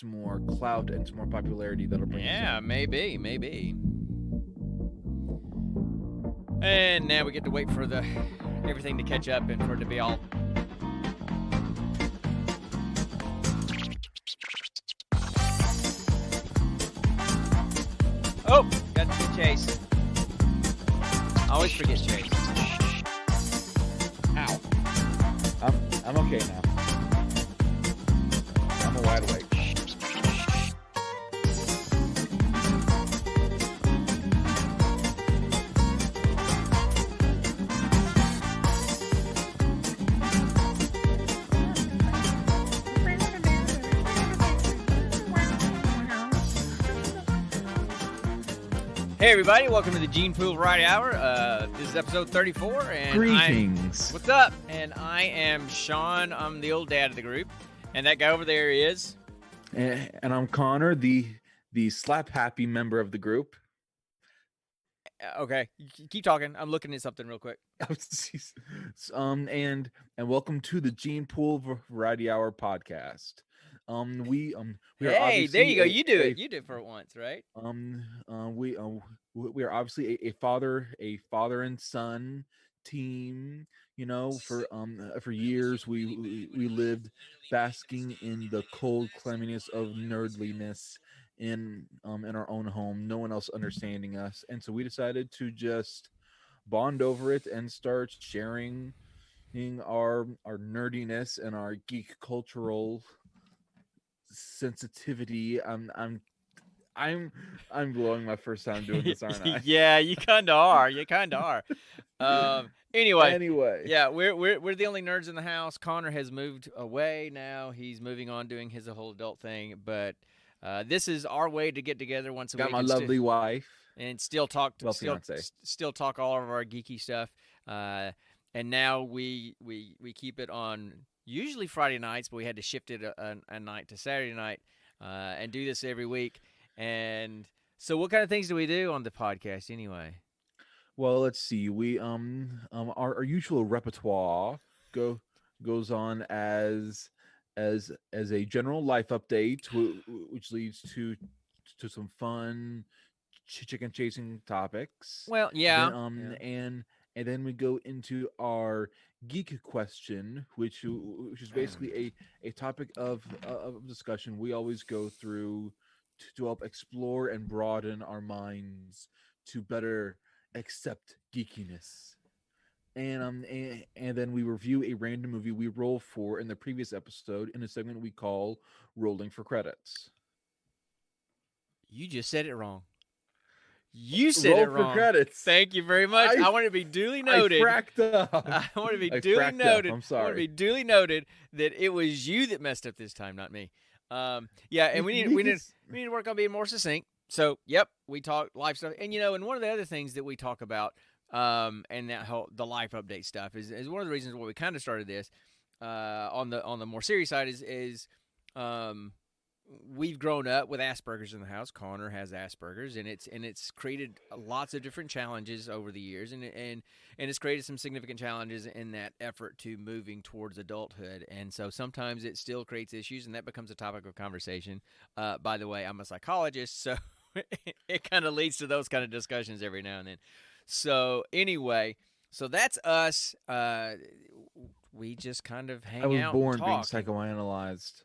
more clout and some more popularity that'll bring us Yeah, in. maybe. And now we get to wait for everything to catch up and for it to be all. Oh, got to get Chase. I always forget Chase. Ow. I'm okay now. I'm wide awake. Hey everybody, welcome to the Gene Pool Variety Hour. This is episode 34, and Greetings. What's up? And I am Sean. I'm the old dad of the group, and that guy over there is. And I'm Connor, the slap happy member of the group. Okay, keep talking. I'm looking at something real quick. And welcome to the Gene Pool Variety Hour podcast. We are Hey, there you go. You do it. a- You did it for once, right? We are obviously a father and son team. You know, for years we lived basking in the cold cleanliness of nerdliness in our own home, no one else understanding us, and so we decided to just bond over it and start sharing our nerdiness and our geek cultural sensitivity. I'm glowing my first time doing this, aren't I? Yeah, you kind of are. You kind of are. Anyway, Anyway, yeah, we're the only nerds in the house. Connor has moved away now. He's moving on, doing his whole adult thing. But this is our way to get together once a got week my and, lovely wife, and still talk, fiance. still talk all of our geeky stuff. And now we keep it on usually Friday nights, but we had to shift it a night to Saturday night and do this every week. And so, what kind of things do we do on the podcast anyway? Well, let's see. We our usual repertoire goes on as a general life update, which leads to some fun chicken chasing topics. Well, Then yeah. and then we go into our geek question, which is basically a topic of discussion we always go through to help explore and broaden our minds to better accept geekiness. And then we review a random movie we roll for in the previous episode in a segment we call rolling for credits. You just said it wrong. You said Roll it for wrong. credits. Thank you very much. I want to be duly noted. I fracked up. I want to be I duly fracked up. noted. I'm I want to sorry. be duly noted that it was you that messed up this time, not me. Yeah, and we need to work on being more succinct. So, yep, we talk life stuff, and and one of the other things that we talk about, and that whole the life update stuff is one of the reasons why we kind of started this. On the more serious side is we've grown up with Asperger's in the house. Connor has Asperger's, and it's created lots of different challenges over the years, and it's created some significant challenges in that effort to moving towards adulthood. And so sometimes it still creates issues, and that becomes a topic of conversation. By the way, I'm a psychologist, so it kind of leads to those kind of discussions every now and then. So anyway, so that's us. We just kind of hang out. I was born and being talk. psychoanalyzed.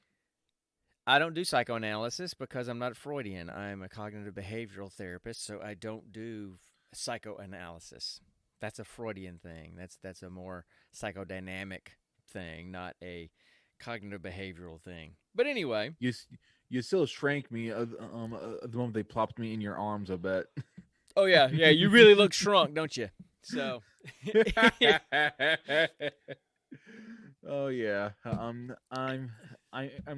I don't do psychoanalysis because I'm not Freudian. I'm a cognitive behavioral therapist, so I don't do psychoanalysis. That's a Freudian thing. That's a more psychodynamic thing, not a cognitive behavioral thing. But anyway, You still shrank me the moment they plopped me in your arms, I bet. oh yeah, you really look shrunk, don't you? So Oh yeah. I'm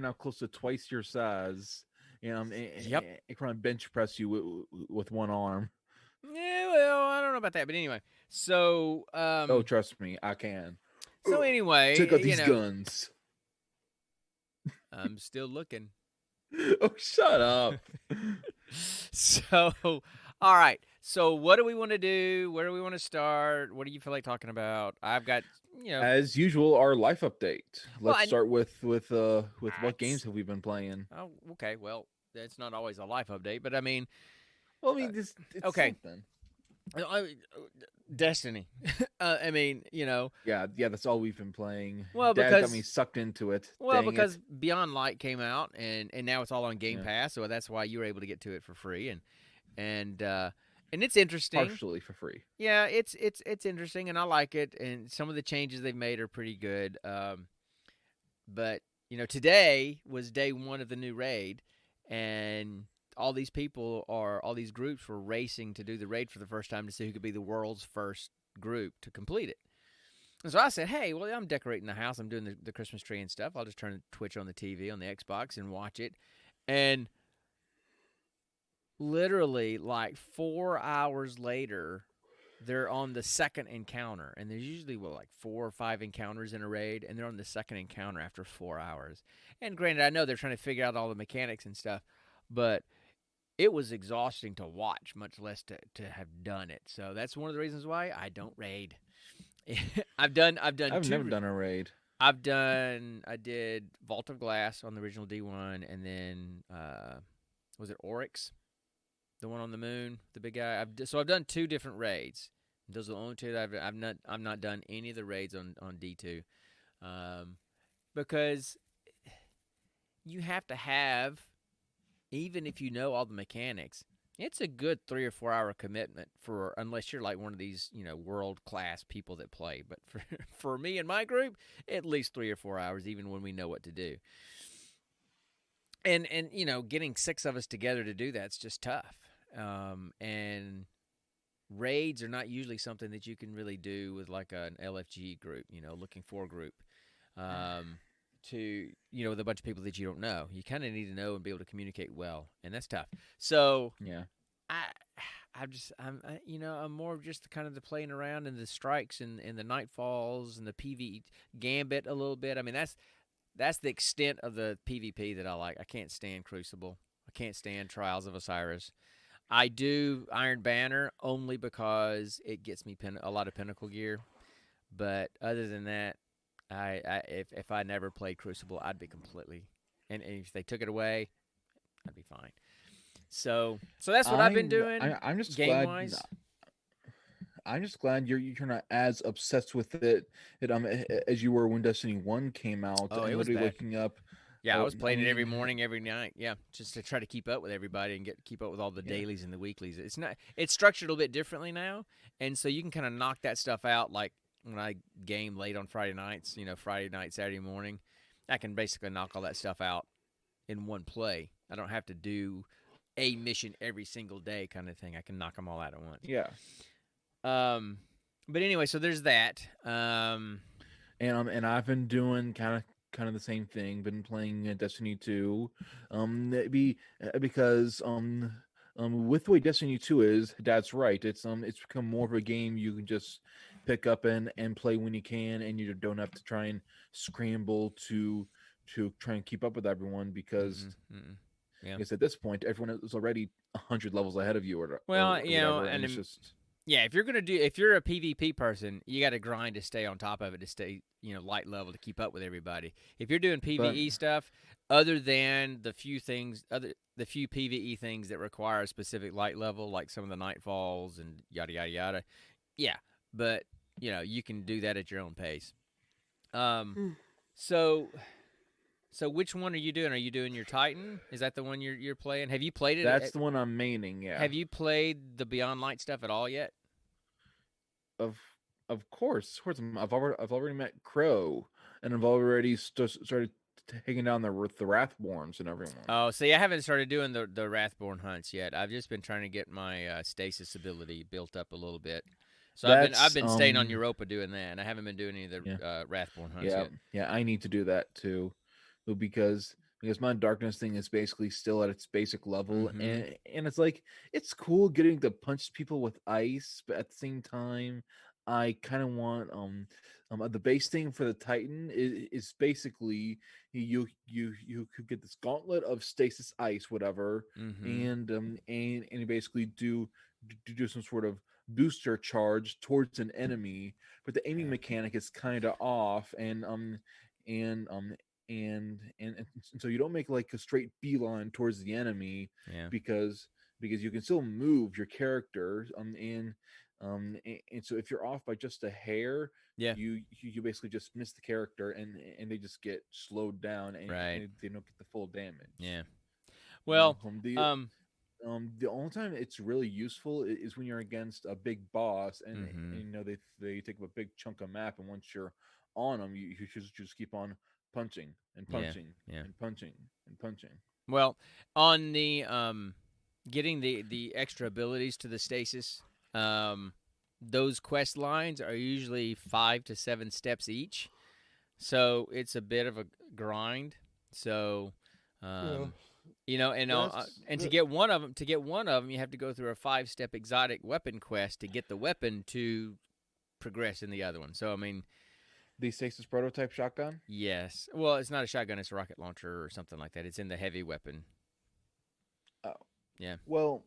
now close to twice your size. And Yep. I can bench press you with one arm. Yeah, well, I don't know about that, but anyway. So Oh, trust me, I can. so anyway, Check out these guns. I'm still looking. Oh, shut up. So, all right. So, what do we want to do? Where do we want to start? What do you feel like talking about? I've got, you know, As usual, our life update. well, Let's start with what games that's, have we been playing? oh, okay. Well, that's not always a life update, but I mean, Well, I mean, this it's okay, something. I, Destiny. I mean, Yeah, that's all we've been playing. well, Dad got me because sucked into it. well, Dang because it. Beyond Light came out, and now it's all on Game Yeah, Pass, so that's why you were able to get to it for free, and and it's interesting. partially for free. Yeah, it's interesting, and I like it. And some of the changes they've made are pretty good. But today was day one of the new raid, and all these groups were racing to do the raid for the first time to see who could be the world's first group to complete it. And so I said, hey, well, I'm decorating the house. I'm doing the Christmas tree and stuff. I'll just turn Twitch on the TV on the Xbox and watch it. And literally, like 4 hours later, they're on the second encounter, and there's usually like 4 or 5 encounters in a raid, and they're on the second encounter after 4 hours. And granted, I know they're trying to figure out all the mechanics and stuff, but it was exhausting to watch, much less to have done it. So that's one of the reasons why I don't raid. I've done I've never two. done a raid. I did Vault of Glass on the original D1, and then was it Oryx, the one on the moon, the big guy. I've done two different raids. Those are the only two that I've not done any of the raids on D2, because you have to have, even if you know all the mechanics, it's a good 3 or 4 hour commitment for, unless you're like one of these world class people that play. But for for me and my group, at least 3 or 4 hours, even when we know what to do. And getting 6 of us together to do that's just tough. And raids are not usually something that you can really do with like an LFG group, looking for group. Um, to with a bunch of people that you don't know, you kind of need to know and be able to communicate well, and that's tough. So Yeah. I, I'm more of just kind of the playing around and the strikes and the nightfalls and the PV gambit a little bit. I mean, that's the extent of the PvP that I like. I can't stand Crucible. I can't stand Trials of Osiris. I do Iron Banner only because it gets me a lot of Pinnacle gear. But other than that, if I never played Crucible, I'd be completely, and if they took it away, I'd be fine. So that's what I've been doing I'm just game glad. wise. I'm just glad you're not as obsessed with it as you were when Destiny 1 came out Oh, and it was literally bad. waking up. Yeah, I was I playing it every mean, morning, every night. Yeah, just to try to keep up with everybody and keep up with all the yeah, dailies and the weeklies. It's structured a little bit differently now, and so you can kind of knock that stuff out. Like when I game late on Friday nights, Friday night, Saturday morning, I can basically knock all that stuff out in one play. I don't have to do a mission every single day, kind of thing. I can knock them all out at once. yeah. Um, but anyway, so there's that. And I've been doing kind of the same thing. Been playing Destiny 2, because with the way Destiny 2 is, that's right. It's become more of a game you can just pick up and play when you can, and you don't have to try and scramble to try and keep up with everyone because Yeah. I guess at this point everyone is already 100 levels ahead of you Well, or whatever, and it's just yeah, if you're a PvP person, you got to grind to stay on top of it, to stay, light level, to keep up with everybody. If you're doing but PvE stuff, other than the few PvE things that require a specific light level, like some of the nightfalls and yada yada yada, yeah, but you can do that at your own pace. Um, so so which one are you doing? Are you doing your Titan? Is that the one you're playing? Have you played it? that's the one I'm maining. Yeah, Have you played the Beyond Light stuff at all yet? of of course. I've already met Crow, and I've already started taking down the Wrathborns and everyone. Oh, see, I haven't started doing the Wrathborn hunts yet. I've just been trying to get my stasis ability built up a little bit. So I've That's been staying on Europa doing that, and I haven't been doing any of the yeah, Wrathborn hunts yet. yeah. I need to do that too, because my darkness thing is basically still at its basic level, Mm-hmm. and it's like it's cool getting to punch people with ice, but at the same time, I kind of want the base thing for the Titan is basically you could get this gauntlet of stasis ice, whatever, Mm-hmm. and you basically do some sort of booster charge towards an enemy, but the aiming Yeah. mechanic is kind of off, and and so you don't make like a straight beeline towards the enemy Yeah. because you can still move your character, and so if you're off by just a hair, Yeah. you basically just miss the character, and they just get slowed down, Right. and they don't get the full damage. Yeah. You know, Well, um, the only time it's really useful is when you're against a big boss, and mhm. you know they take up a big chunk of map, and once you're on them, you should just keep on punching and Yeah. punching Yeah. and punching and punching. Well, on the getting the extra abilities to the stasis, those quest lines are usually 5 to 7 steps each, so it's a bit of a grind. So, Well, um, you know, that's and the to get one of them, you have to go through a 5 step exotic weapon quest to get the weapon to progress in the other one. So, I mean, the Stasis prototype shotgun. yes. Well, it's not a shotgun; it's a rocket launcher or something like that. It's in the heavy weapon. Oh, Yeah. well,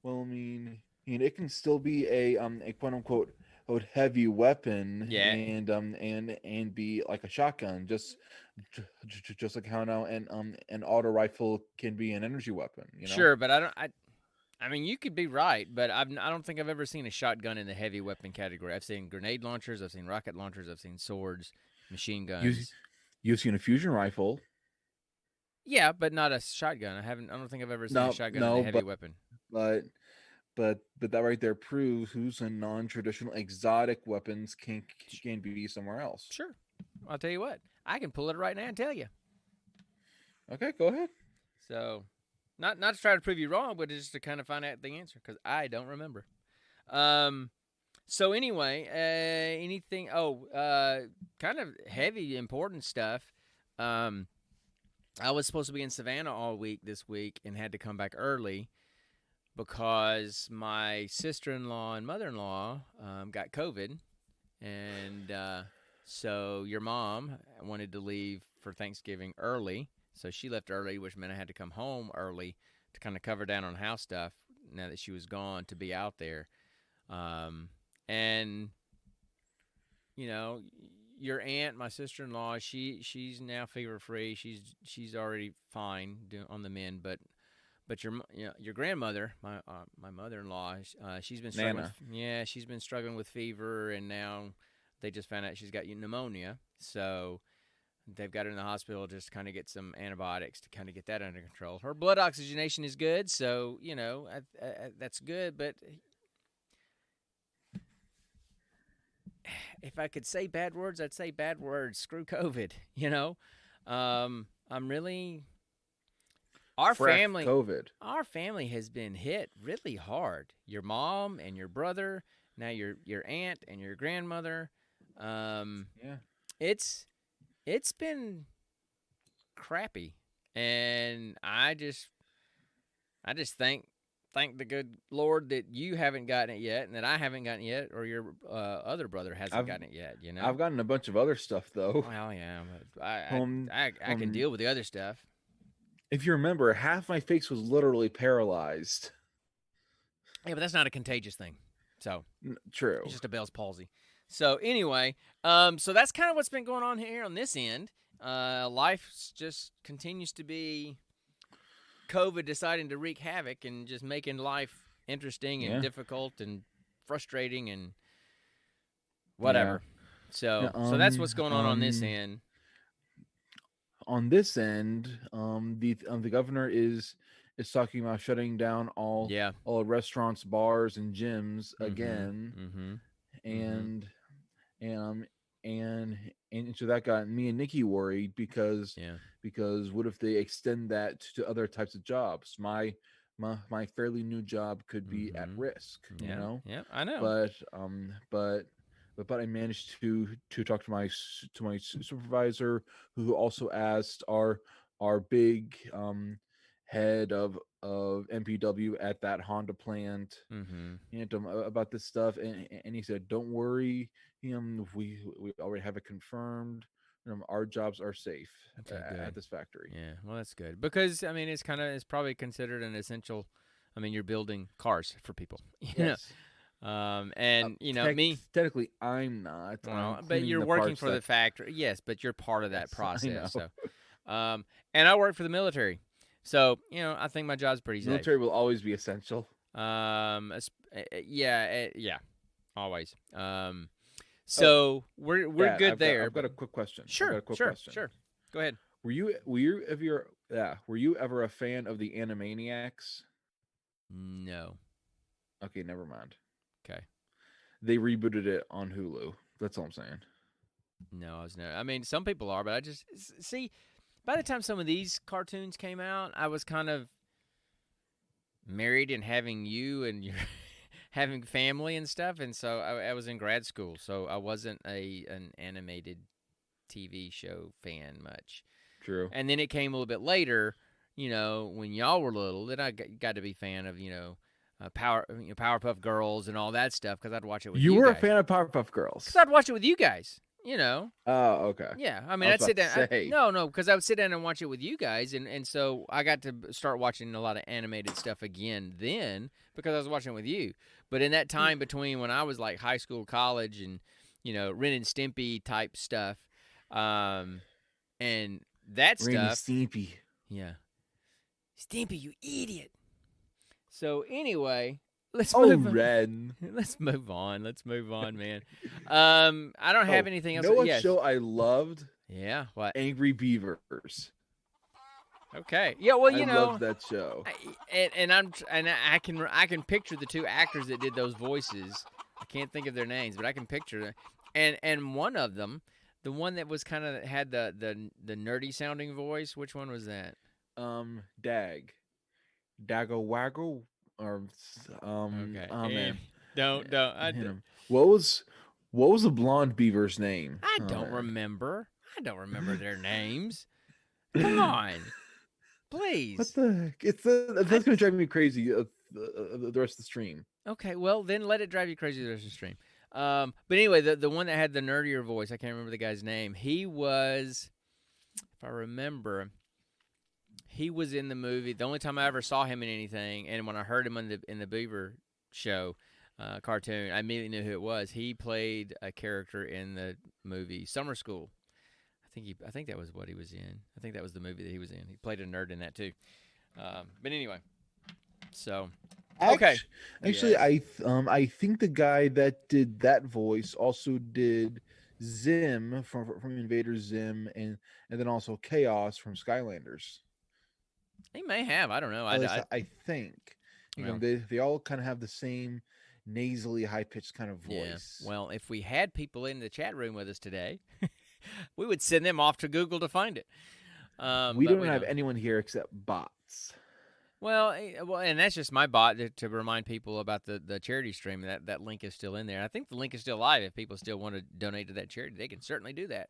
it can still be a quote unquote heavy weapon, Yeah. and be like a shotgun, just like how now an auto rifle can be an energy weapon. You know, Sure, but I don't. I mean, you could be right, but I don't think I've ever seen a shotgun in the heavy weapon category. I've seen grenade launchers, I've seen rocket launchers, I've seen swords, machine you guns. you've seen a fusion rifle. Yeah, but not a shotgun. I haven't. I don't think I've ever seen a No, shotgun in a no, heavy weapon. but but that right there proves who's a non-traditional exotic weapons can be somewhere else. Sure, I'll tell you what. I can pull it right now and tell you. Okay, go ahead. So, not to try to prove you wrong, but just to kind of find out the answer because I don't remember. Um. So anyway, anything? Oh, kind of heavy, important stuff. Um, I was supposed to be in Savannah all week this week and had to come back early because my sister-in-law and mother-in-law got COVID, and so your mom wanted to leave for Thanksgiving early, so she left early, which meant I had to come home early to kind of cover down on house stuff now that she was gone to be out there. And you know, your aunt, my sister in law, she's now fever free. She's already fine on the mend, but your grandmother, my mother in law, she's been struggling. Nana. Yeah, she's been struggling with fever, and now they just found out she's got pneumonia. So they've got her in the hospital just to kind of get some antibiotics to kind of get that under control. Her blood oxygenation is good, so that's good. But if I could say bad words, I'd say bad words. Screw COVID. I'm really our Frack family. COVID. Our family has been hit really hard. Your mom and your brother, now your aunt and your grandmother. Um, Yeah. it's been crappy, and I just thank the good Lord that you haven't gotten it yet, and that I haven't gotten it yet, or your other brother hasn't I've gotten it yet. I've gotten a bunch of other stuff though. Well, yeah, but I Um, I I, I can um, deal with the other stuff. if you remember, half my face was literally paralyzed. Yeah, but that's not a contagious thing. So True. it's just a Bell's palsy. So anyway, so that's kind of what's been going on here on this end. Life just continues to be COVID deciding to wreak havoc and just making life interesting and Yeah. difficult and frustrating and Yeah. whatever. Yeah, So that's what's going on this end. on this end, the governor is talking about shutting down Yeah. all restaurants, bars, and gyms Mm-hmm. again, Mm-hmm. Mm-hmm. and and um, and so that got me and Nikki worried Yeah. because what if they extend that to other types of jobs? My fairly new job could be at Mm-hmm. risk, you Yeah. know. Yeah. I know. But I managed to talk to to my supervisor, who also asked our big head of MPW at that Honda plant, Mm-hmm. about this stuff, and he said, "Don't worry, we already have it confirmed. Our jobs are safe Okay. at Good. this factory." Yeah. Well, that's good because I mean it's probably considered an essential I mean, you're building cars for people. Yes. And me. Technically, I'm not. I'm Well, but cleaning you're the working parts for the that. factory. Yes, but you're part of that Yes, I know. process. So, and I work for the military. So, I think my job's pretty safe. Military will always be essential. Yeah, always. So we're Dad, good there. I've got a quick question. I've got Sure, a quick sure, question. sure. Go ahead. Were you ever a fan of the Animaniacs? No. Okay, never mind. Okay. They rebooted it on Hulu. That's all I'm saying. No, I was no. I mean, some people are, but I just see. By the time some of these cartoons came out, I was kind of married and having you and your having family and stuff, and so I was in grad school, so I wasn't an animated TV show fan much. True. And then it came a little bit later, when y'all were little, that I got to be a fan of, Powerpuff Girls and all that stuff because I'd watch it with you. You were guys. a fan of Powerpuff Girls. Because I'd watch it with you guys. Oh, okay. Yeah, I mean, I'd sit down. No, because I would sit down and watch it with you guys, and so I got to start watching a lot of animated stuff again then because I was watching it with you. But in that time between when I was like high school, college, and Ren and Stimpy type stuff, and that Ren and stuff, Stimpy. yeah, Stimpy, you idiot. So anyway. Let's Ren. Let's move on. Man. I don't have anything else. You know what show I loved? Yeah, what? Angry Beavers. Okay. Yeah, well, I loved that show. I can picture the two actors that did those voices. I can't think of their names, but I can picture them. And one of them, the one that was kind of had the nerdy sounding voice. Which one was that? Daggo Waggle. Or okay. Oh man, don't. What was the blonde beaver's name? I don't remember. I don't remember their names. Come on, please. What the heck? That's gonna drive me crazy. The rest of the stream. Okay, well then let it drive you crazy the rest of the stream. But anyway, the one that had the nerdier voice, I can't remember the guy's name. He was, if I remember. He was in the movie. The only time I ever saw him in anything, and when I heard him in the Beaver show cartoon, I immediately knew who it was. He played a character in the movie Summer School. I think that was what he was in. I think that was the movie that he was in. He played a nerd in that too. But anyway, so okay. Actually, I think the guy that did that voice also did Zim from Invader Zim, and then also Chaos from Skylanders. He may have. I don't know. I think. They all kind of have the same nasally, high-pitched kind of voice. Yeah. Well, if we had people in the chat room with us today, we would send them off to Google to find it. We don't have anyone here except bots. Well, and that's just my bot to remind people about the charity stream. That link is still in there. I think the link is still live. If people still want to donate to that charity, they can certainly do that.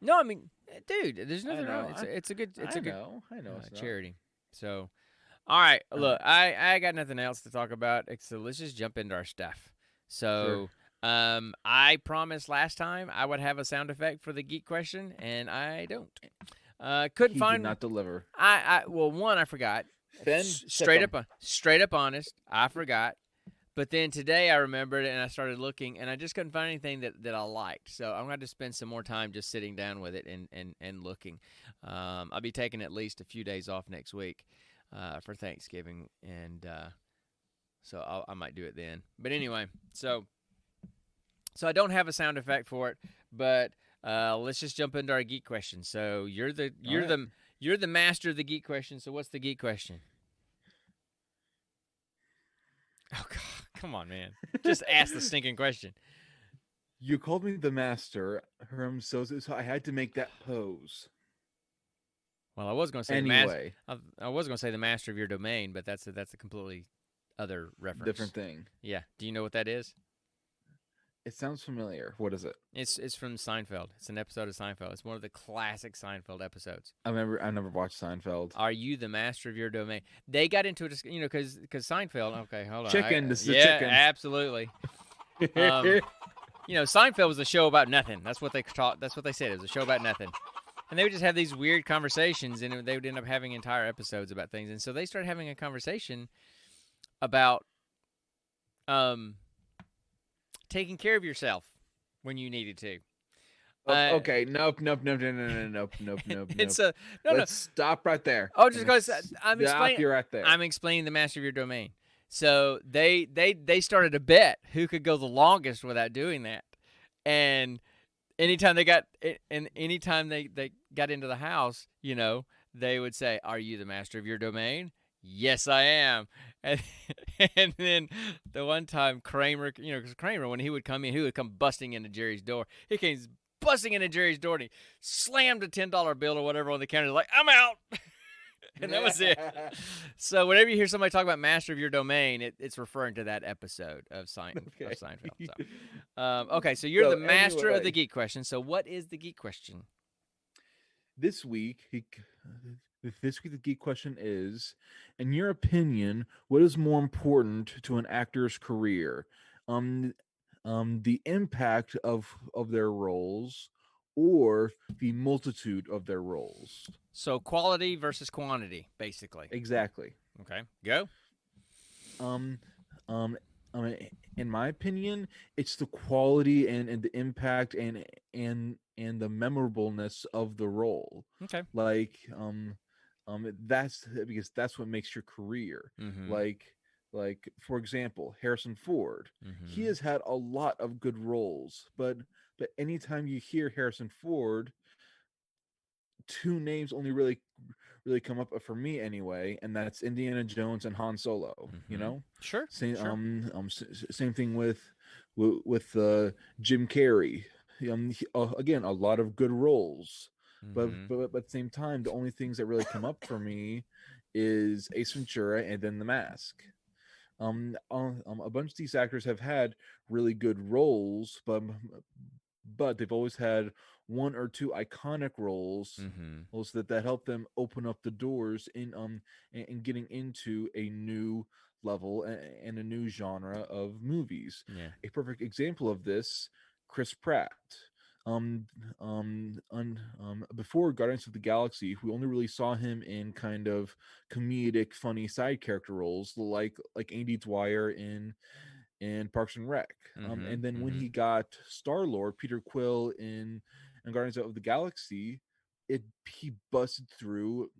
No, I mean, dude, there's nothing wrong. It's a good charity. So, all right, look, I got nothing else to talk about. So let's just jump into our stuff. So, sure. I promised last time I would have a sound effect for the Geek Question, and I don't. Couldn't find. Did not deliver. One, I forgot. Straight up honest, I forgot. But then today I remembered it and I started looking and I just couldn't find anything that I liked. So I'm going to have to spend some more time just sitting down with it and looking. I'll be taking at least a few days off next week for Thanksgiving. And so I might do it then. But anyway, so I don't have a sound effect for it. But let's just jump into our Geek Question. So you're the master of the Geek Question. So what's the Geek Question? Oh, God. Come on, man. Just ask the stinking question. You called me the master, so I had to make that pose. Well, I was going to say anyway. I was going to say the master of your domain, but that's a completely other reference. Different thing. Yeah. Do you know what that is? It sounds familiar. What is it? It's from Seinfeld. It's an episode of Seinfeld. It's one of the classic Seinfeld episodes. I never watched Seinfeld. Are you the master of your domain? They got into it, because Seinfeld. Okay, hold on. This is chicken. Yeah, absolutely. Seinfeld was a show about nothing. That's what they taught. That's what they said. It was a show about nothing. and they would just have these weird conversations, and they would end up having entire episodes about things. And so they started having a conversation about um, taking care of yourself when you needed to. Okay, nope. It's a no. Let's stop right there. Oh, just because I'm Stop explaining. you right there. I'm explaining the master of your domain. So they started a bet who could go the longest without doing that, and anytime they got into the house, they would say, "Are you the master of your domain?" Yes, I am. And, and then the one time Kramer, because Kramer, when he would come in, he would come busting into Jerry's door. He came busting into Jerry's door and he slammed a $10 bill or whatever on the counter. He's like, "I'm out." And that was it. So whenever you hear somebody talk about master of your domain, it's referring to that episode of Seinfeld. Okay, so you're the master of the Geek Question. So what is the Geek Question? This week, the Geek Question is, in your opinion, what is more important to an actor's career? The impact of their roles, or the multitude of their roles. So quality versus quantity, basically. Exactly. Okay, go. Um, in my opinion, it's the quality and the impact and the memorableness of the role. Okay. Like, that's because that's what makes your career. Mm-hmm. Like for example, Harrison Ford. Mm-hmm. He has had a lot of good roles, but anytime you hear Harrison Ford, two names only really come up for me anyway, and that's Indiana Jones and Han Solo. Mm-hmm. Sure. Same sure. Same thing with Jim Carrey. Again, a lot of good roles, mm-hmm. but at the same time, the only things that really come up for me is Ace Ventura and then The Mask. A bunch of these actors have had really good roles, but they've always had one or two iconic roles, mm-hmm. that help them open up the doors in getting into a new level and a new genre of movies. Yeah. A perfect example of this, Chris Pratt. Before Guardians of the Galaxy, we only really saw him in kind of comedic, funny side character roles, like Andy Dwyer in Parks and Rec. Mm-hmm. And then when mm-hmm. he got Star-Lord, Peter Quill in Guardians of the Galaxy, he busted through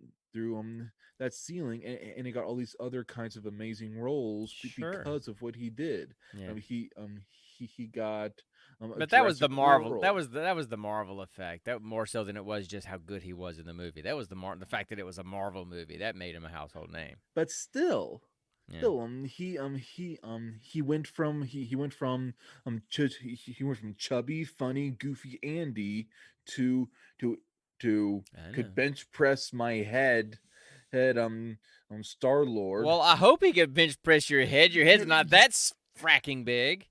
that ceiling, and he got all these other kinds of amazing roles because of what he did. Yeah. He got but that was the Marvel. That was the Marvel effect. That more so than it was just how good he was in the movie. That was the fact that it was a Marvel movie that made him a household name. But still, yeah. he went from chubby, funny, goofy Andy to could bench press my head Star-Lord. Well, I hope he could bench press your head. Your head's not that fracking big,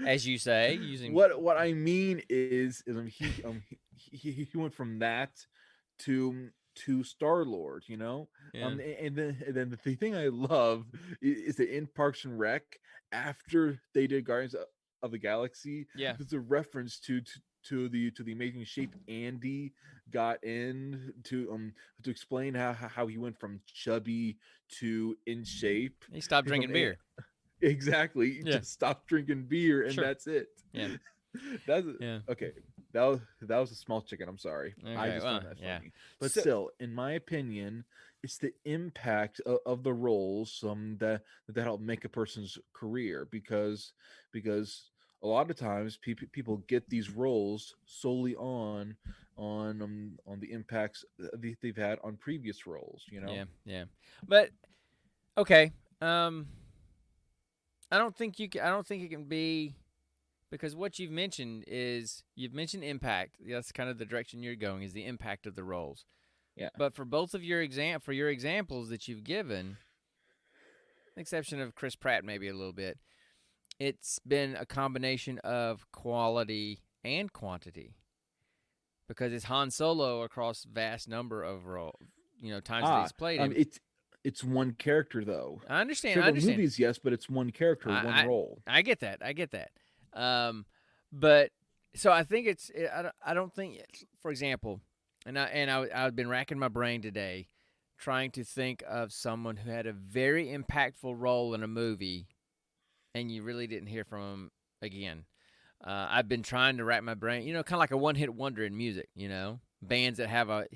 as you say. Using what I mean is he went from that to Star-Lord, Yeah. And then the thing I love is that in Parks and Rec, after they did Guardians of the Galaxy, there's a reference to the amazing shape Andy got in to explain how he went from chubby to in shape. He stopped drinking beer. Exactly. He just stopped drinking beer, and that's it. Yeah. Okay. That was a small chicken. I'm sorry. Okay, I just found that funny. But still, in my opinion, it's the impact of the roles that help make a person's career, because a lot of times people get these roles solely on the impacts they've had on previous roles. Yeah. But okay, I don't think it can be, because what you've mentioned impact. That's kind of the direction you're going, is the impact of the roles. Yeah. But for both of your examples that you've given, the exception of Chris Pratt maybe a little bit, it's been a combination of quality and quantity, because it's Han Solo across vast number of times that he's played him. It's one character though. I understand. Several movies, yes, but it's one character, one role. I get that. But so I think I don't think, for example, I've been racking my brain today, trying to think of someone who had a very impactful role in a movie, and you really didn't hear from them again. I've been trying to rack my brain, kind of like a one-hit wonder in music, bands that have a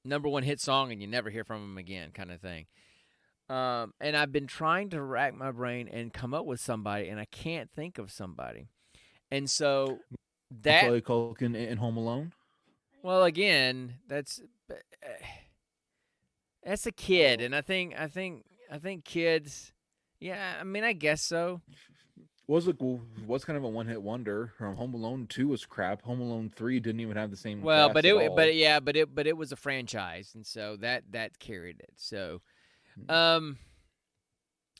number one hit song and you never hear from them again, kind of thing. And I've been trying to rack my brain and come up with somebody, and I can't think of somebody. And so that, Macaulay Culkin in Home Alone. well, again, that's a kid, and I think kids. Yeah, I mean, I guess so. Was kind of a one hit wonder. Home Alone 2 was crap. Home Alone 3 didn't even have the same Well, cast at all. but it was a franchise, and so that carried it. So, um,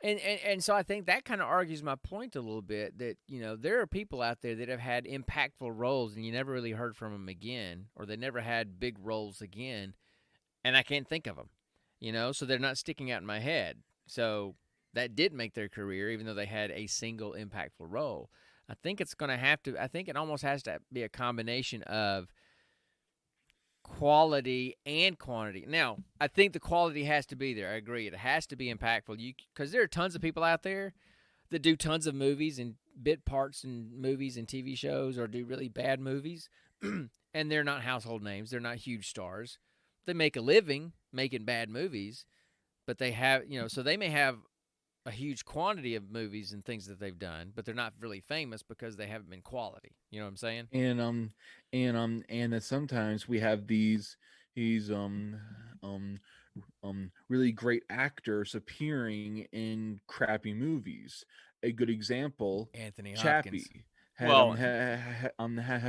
and so I think that kind of argues my point a little bit that there are people out there that have had impactful roles, and you never really heard from them again, or they never had big roles again, and I can't think of them. So they're not sticking out in my head. So that did make their career, even though they had a single impactful role. I think it's going to have to. I think it almost has to be a combination of quality and quantity. Now, I think the quality has to be there. I agree. It has to be impactful. Because there are tons of people out there that do tons of movies and bit parts in movies and TV shows, or do really bad movies, and they're not household names. They're not huge stars. They make a living making bad movies, but they have, so they may have a huge quantity of movies and things that they've done, but they're not really famous because they haven't been quality. You know what I'm saying? And that sometimes we have these um really great actors appearing in crappy movies. A good example, Anthony Hopkins. Chappie had Well, had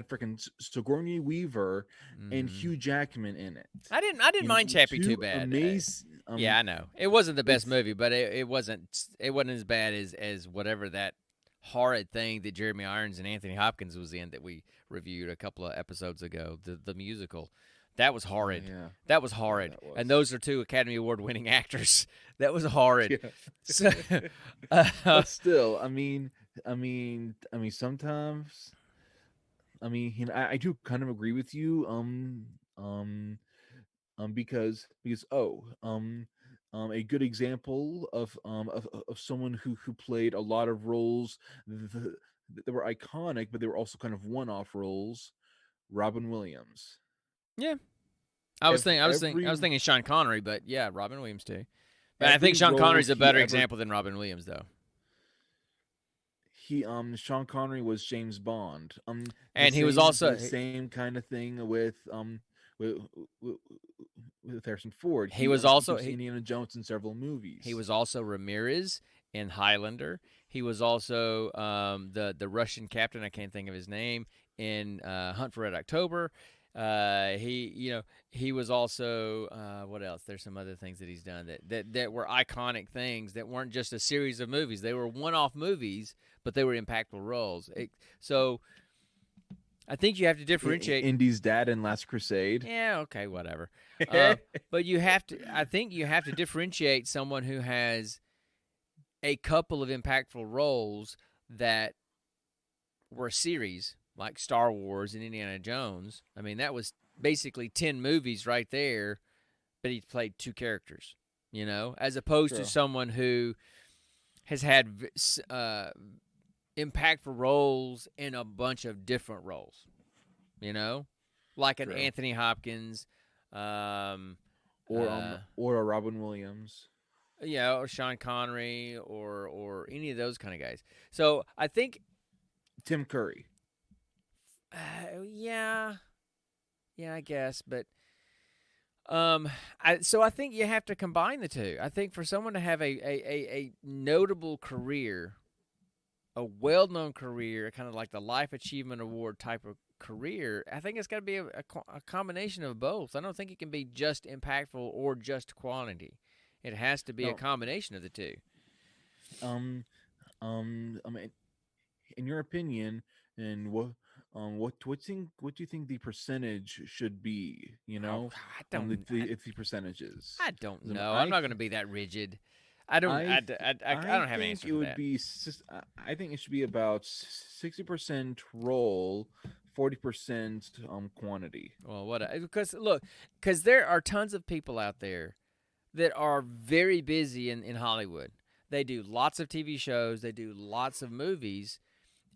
freaking Sigourney Weaver and mm, Hugh Jackman in it. I didn't mind Chappie too Two bad. amazing. Yeah, I know it wasn't the best It's movie, but it wasn't as bad as whatever that horrid thing that Jeremy Irons and Anthony Hopkins was in that we reviewed a couple of episodes ago. The musical. That was horrid. yeah, That was yeah, horrid. that And was. those are two Academy Award winning actors. That was horrid. Yeah. So, uh, But still, sometimes, I do kind of agree with you. Because a good example of someone who played a lot of roles that were iconic, but they were also kind of one-off roles. Robin Williams. yeah, I was thinking Every Sean Connery, but yeah, Robin Williams too. But I think every Sean role Connery's a he better ever example than Robin Williams, though. he Sean Connery was James Bond. And he was also The same kind of thing with, with, with Harrison Ford. he He was he also was Indiana Jones in several he movies. was also Ramirez in Highlander. He was also the Russian captain. I can't think of his name in Hunt for Red October. He was also what else? There's some other things that he's done that were iconic things that weren't just a series of movies. They were one-off movies, but they were impactful roles. So I think you have to differentiate. Indy's dad in Last Crusade. Yeah, okay, whatever. But you have to. I think you have to differentiate someone who has a couple of impactful roles that were a series, like Star Wars and Indiana Jones. I mean, that was basically 10 movies right there, but he played two characters, as opposed to True. someone who has had impactful roles in a bunch of different roles, you know, like an True. Anthony Hopkins, um, Or a Robin Williams. or Sean Connery, or any of those kind of guys. So I think, Tim Curry. yeah, I guess, but I think you have to combine the two. I think for someone to have a notable career, a well-known career, kind of like the Life Achievement Award type of career, I think it's got to be a combination of both. I don't think it can be just impactful or just quantity. It has to be a No. combination of the two. Um. I mean, in your opinion, and what do you think the percentage should be? Oh, I don't. The percentages. I don't 'Cause, know. I'm not going to be that rigid. I don't. I I don't have an think answer it for would that. be. I think it should be about 60% role, 40% quantity. Well, what? Because look, because there are tons of people out there that are very busy in Hollywood. They do lots of TV shows. They do lots of movies,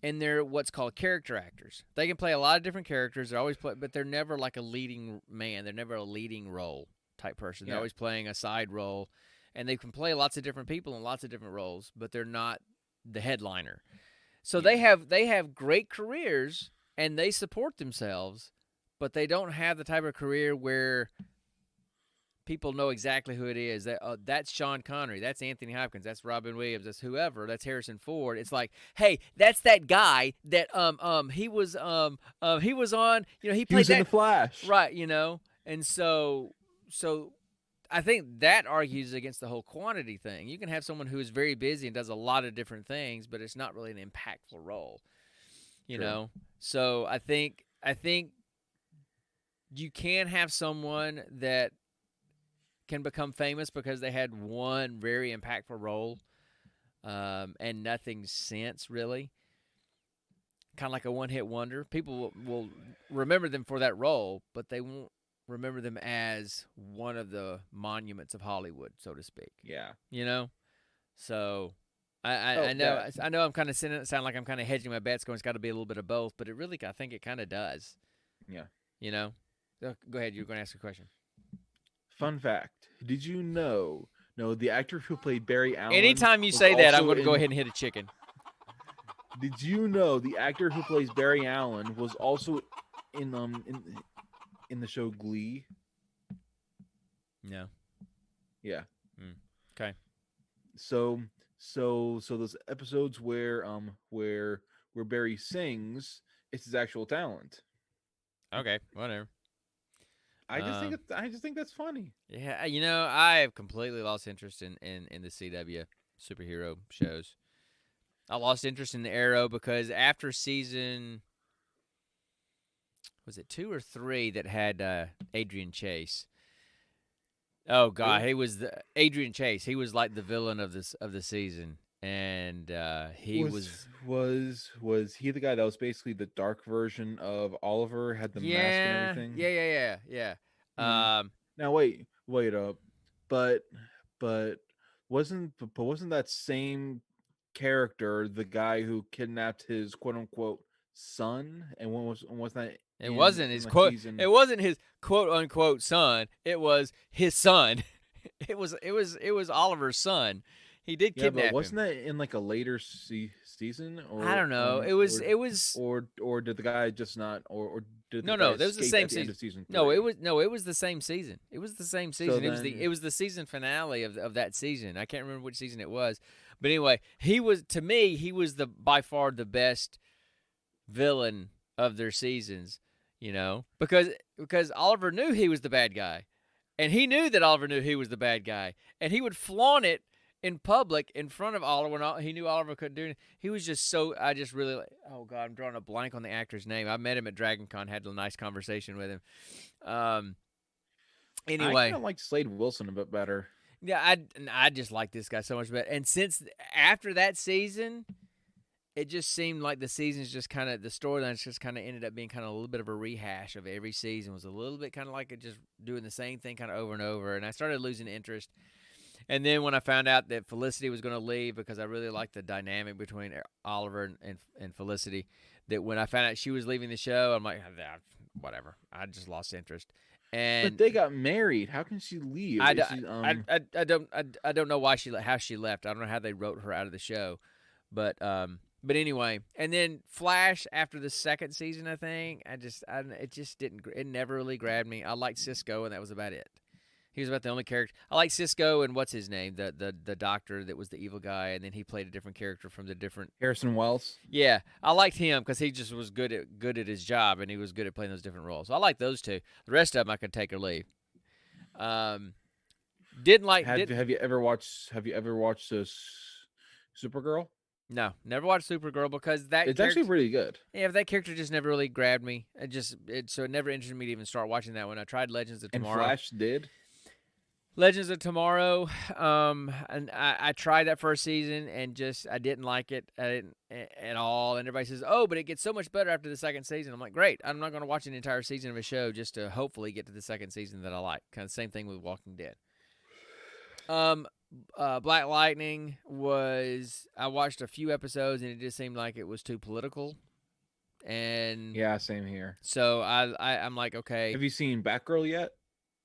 and they're what's called character actors. They can play a lot of different characters. They're always play, but they're never like a leading man. They're never a leading role type person. They're Yeah, always playing a side role, and they can play lots of different people in lots of different roles, but they're not the headliner. So yeah, they have great careers and they support themselves, but they don't have the type of career where people know exactly who it is. That's Sean Connery, that's Anthony Hopkins, that's Robin Williams, that's whoever, that's Harrison Ford. It's like, hey, that's that guy that he was on, he he played was in that the Flash. right, and so I think that argues against the whole quantity thing. You can have someone who is very busy and does a lot of different things, but it's not really an impactful role, True. So I think you can have someone that can become famous because they had one very impactful role, and nothing since really. Kind of like a one-hit wonder. People will remember them for that role, but they won't remember them as one of the monuments of Hollywood, so to speak. Yeah. So I, Oh, I know that. I know I'm kind of sound like I'm kind of hedging my bets, going it's got to be a little bit of both, but it really I think it kind of does. Yeah. Go ahead. You're going to ask a question. Fun fact: did you know? No, the actor who played Barry Allen Anytime you was say that, I'm also going to go in. ahead and hit a chicken. Did you know the actor who plays Barry Allen was also in in the show Glee? No. Yeah. Okay. So those episodes where Barry sings, it's his actual talent. Okay. Whatever. I just think that's funny. Yeah. I have completely lost interest in the CW superhero shows. I lost interest in the Arrow because after season, was it 2 or 3 that had Adrian Chase? Oh God, Really? he was Adrian Chase. He was like the villain of the season, and he was Was he the guy that was basically the dark version of Oliver, had the mask and yeah everything? yeah yeah yeah Hmm. yeah. Now wait up, but but wasn't that same character the guy who kidnapped his quote unquote son, and when was that It wasn't in his like quote. season? It wasn't his quote unquote son. It was his son. It was Oliver's son. He did Yeah, but kidnap wasn't him. that in like a later season, I don't know. It was or did the guy just not, or did the no guy no. That was the escape same at the end season. of season No, it 3? was no. It was the same season. It was the same So season. It then, was the season finale of that season. I can't remember which season it was, but anyway, he was to me he was the by far the best villain of their seasons. Because Oliver knew he was the bad guy, and he knew that Oliver knew he was the bad guy, and he would flaunt it in public in front of Oliver when he knew Oliver couldn't do it. He was just so. I just really. Oh God, I'm drawing a blank on the actor's name. I met him at DragonCon, had a nice conversation with him. Um. I kind Anyway, of liked Slade Wilson a bit better. yeah, I just like this guy so much better. And since after that season, it just seemed like the seasons just kind of the storylines just kind of ended up being kind of a little bit of a rehash of every season. Was a little bit kind of like it just doing the same thing kind of over and over, and I started losing interest. And then when I found out that Felicity was going to leave, because I really liked the dynamic between Oliver and Felicity, that when I found out she was leaving the show, I'm like, whatever. I just lost interest. But And they got married. How can she leave? I, Is d- she I don't know how she left. I don't know how they wrote her out of the show, but anyway. And then Flash after the second season, I think it just didn't, it never really grabbed me. I liked Cisco, and that was about it. He was about the only character. I like Cisco and what's his name, the doctor that was the evil guy, and then he played a different character from the different. Harrison Wells? Yeah, I liked him because he just was good at his job, and he was good at playing those different roles. So I like those two. The rest of them I could take or leave. Didn't like did Have you ever watched this Supergirl? No, never watched Supergirl because that It's actually character. really good. Yeah, that character just never really grabbed me. So it never interested me to even start watching that one. I tried Legends of And Tomorrow. Flash did. Legends of Tomorrow, and I tried that first season and just I didn't like it at all. And everybody says, "Oh, but it gets so much better after the second season." I'm like, "Great! I'm not going to watch an entire season of a show just to hopefully get to the second season that I like." Kind of same thing with Walking Dead. Um, Black Lightning was I watched a few episodes and it just seemed like it was too political, and Yeah, same here. so I'm like, okay, Have you seen Batgirl yet?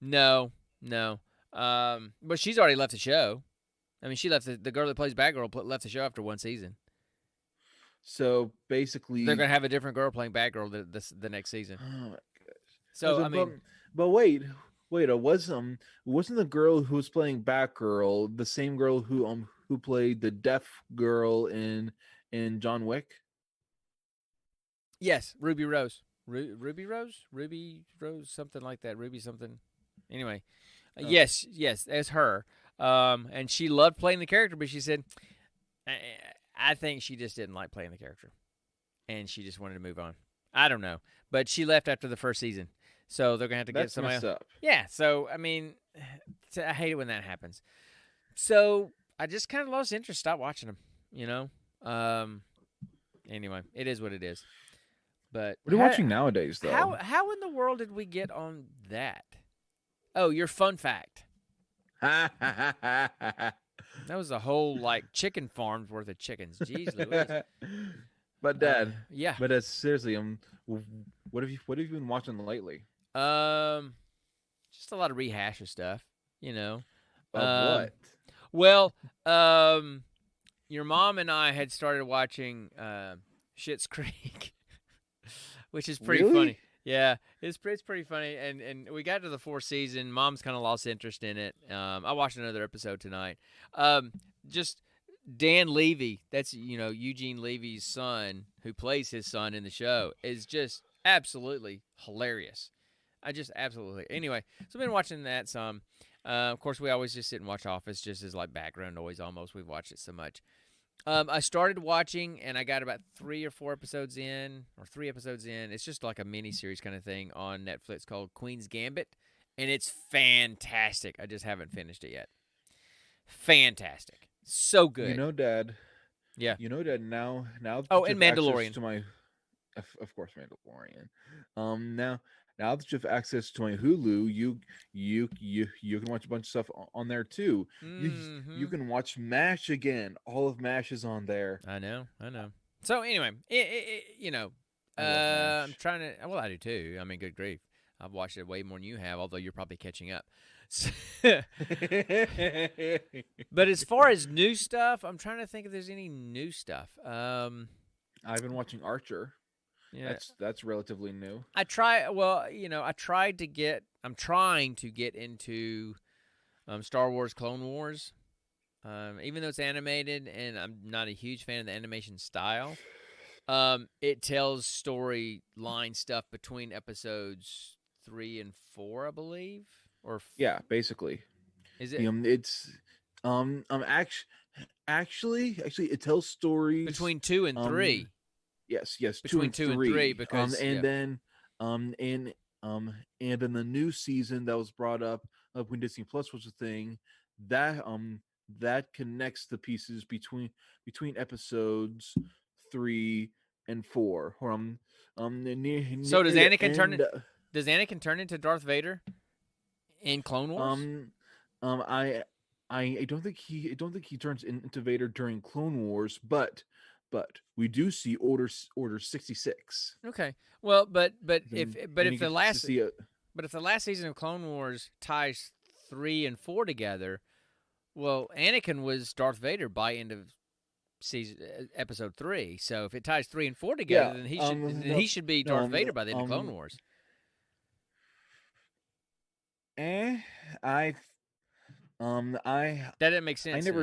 no, no. But she's already left the show. I mean, she left the girl that plays Batgirl left the show after one season. So They're basically, gonna have a different girl playing Batgirl the next season. oh my So gosh. I mean, But wait, wasn't the girl who was playing Batgirl the same girl who played the deaf girl in John Wick? yes, Ruby Rose, Ruby Rose, something like that. Ruby something. Anyway, Okay. yes, that's her. And she loved playing the character, but she said, I think she just didn't like playing the character, and she just wanted to move on. I don't know, but she left after the first season, so they're gonna have to get That's somebody messed else. up. Yeah, so I mean, I hate it when that happens. So I just kind of lost interest, stopped watching them. You know. Anyway, it is what it is. But What are you watching nowadays though? how in the world did we get on that? Oh, your fun fact. That was a whole like chicken farms worth of chickens. Jeez Louise. But Dad, Yeah. seriously, what have you been watching lately? Um, just a lot of rehash of stuff. You know. Of what? Well, um, your mom and I had started watching Schitt's Creek, which is pretty Really? funny. Yeah, it's pretty funny, and we got to the fourth season. Mom's kind of lost interest in it. I watched another episode tonight. Just Dan Levy, that's Eugene Levy's son, who plays his son in the show, is just absolutely hilarious. I just absolutely anyway. So I've been watching that some. Of course, we always just sit and watch Office just as like background noise. Almost we've watched it so much. I started watching, and I got about 3 episodes in. It's just like a mini series kind of thing on Netflix called Queen's Gambit, and it's fantastic. I just haven't finished it yet. Fantastic, so You good. know, Dad. Yeah. Now Oh, that you and have access Mandalorian. to my, of course, Mandalorian. Now that you have access to my Hulu, you can watch a bunch of stuff on there too. You Mm-hmm. can watch MASH again. All of MASH is on there. I know. So anyway, I love I'm MASH. trying to. Well, I do too. I mean, good grief, I've watched it way more than you have. Although you're probably catching up. But as far as new stuff, I'm trying to think if there's any new stuff. I've been watching Archer. Yeah, That's relatively new. I try. Well, I tried to get. I'm trying to get into Star Wars Clone Wars. Even though it's animated, and I'm not a huge fan of the animation style, it tells storyline stuff between episodes 3 and 4, I believe. Yeah, basically. Is it It's actually it tells stories. between 2 and 3? Yes, two Between and 2 and 3, three. because And then and in the new season that was brought up when Disney Plus was a thing, that that connects the pieces between episodes 3 and 4. Or so does near the Anakin turn end. it? Does Anakin turn into Darth Vader in Clone Wars? Um, um, I, I don't think he turns into Vader during Clone Wars, but we do see Order 66. Okay. Well, but if Then but you if the get to last see it. but if the last season of Clone Wars ties 3 and 4 together, well, Anakin was Darth Vader by end of season episode 3. So if it ties 3 and 4 together, Yeah. then he should be No. Darth Vader by the end of Clone Wars. Eh. I. I. That didn't make sense to me.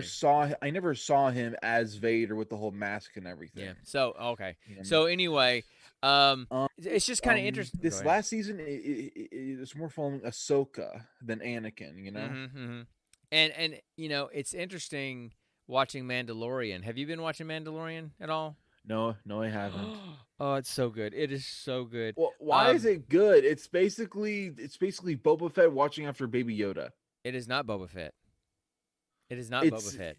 I never saw him as Vader with the whole mask and Yeah. everything. So okay. Um, So anyway, um, it's just kind of interesting. Go this ahead. last season, it's more following Ahsoka than Anakin. Mm-hmm. And it's interesting watching Mandalorian. Have you been watching Mandalorian at all? No, I haven't. Oh, it's so good. It is so good. Well, why is it good? It's basically Boba Fett watching after Baby Yoda. It is not Boba Fett. It is not Boba It's Fett.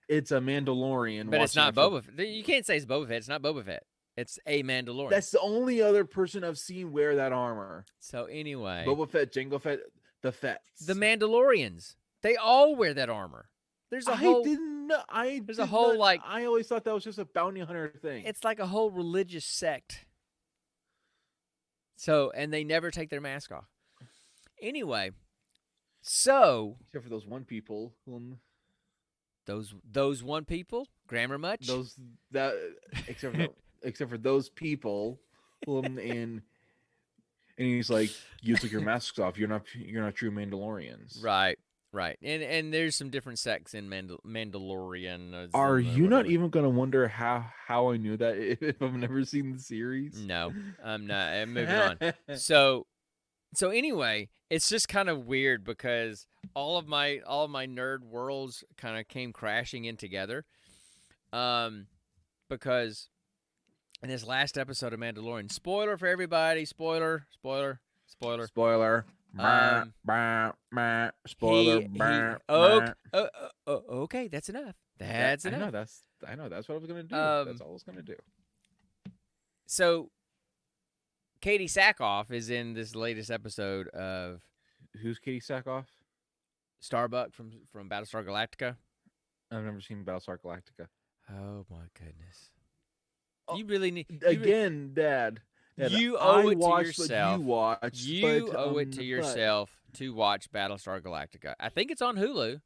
it's a Mandalorian. But it's watching not a show. Boba Fett. You can't say it's Boba Fett. It's not Boba Fett. It's a Mandalorian. That's the only other person I've seen wear that armor. So anyway, Boba Fett, Jango Fett, the Fetts. the Mandalorians, they all wear that armor. There's a whole. There's a whole, like- I always thought that was just a bounty hunter thing. It's like a whole religious sect. So, and they never take their mask off. Anyway, so except for those one people whom those one people, grammar much? except for those people whom and he's like, you took your masks off. You're not true Mandalorians. Right. And there's some different sects in Mandalorian. Are you not even going to wonder how I knew that if I've never seen the series? No, I'm not. I'm moving on. So anyway, it's just kind of weird because all of my nerd worlds kind of came crashing in together. Because in this last episode of Mandalorian, spoiler for everybody, spoiler. Spoiler. Spoiler. Okay, that's enough. That's enough. I know. That's what I was gonna do. That's all I was gonna do. So, Katie Sackhoff is in this latest episode of Who's Katie Sackhoff? Starbuck from Battlestar Galactica. I've never seen Battlestar Galactica. Oh my goodness! You really need Dad. You owe it to yourself. yourself. You watched. You owe it to yourself to watch Battlestar Galactica. I think it's on Hulu.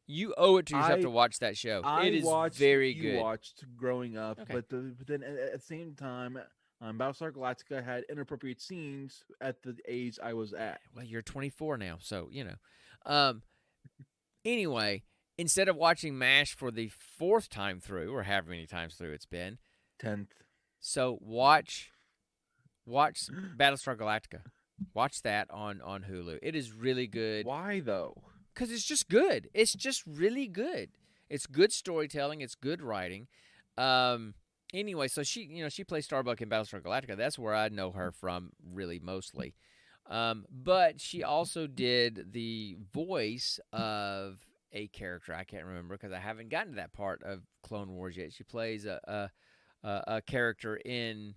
You owe it to yourself to watch that show. It is very good. You watched growing up, Okay. but then at the same time, Battlestar Galactica had inappropriate scenes at the age I was at. Well, you're 24 now, so you know. Anyway, instead of watching MASH for the 4th time through, or however many times through it's been, 10th. So watch Battlestar Galactica. Watch that on Hulu. It is really good. Why though? Because it's just good. It's just really good. It's good storytelling. It's good writing. Anyway, so she plays Starbuck in Battlestar Galactica. That's where I know her from, really mostly. But she also did the voice of a character I can't remember because I haven't gotten to that part of Clone Wars yet. She plays a character in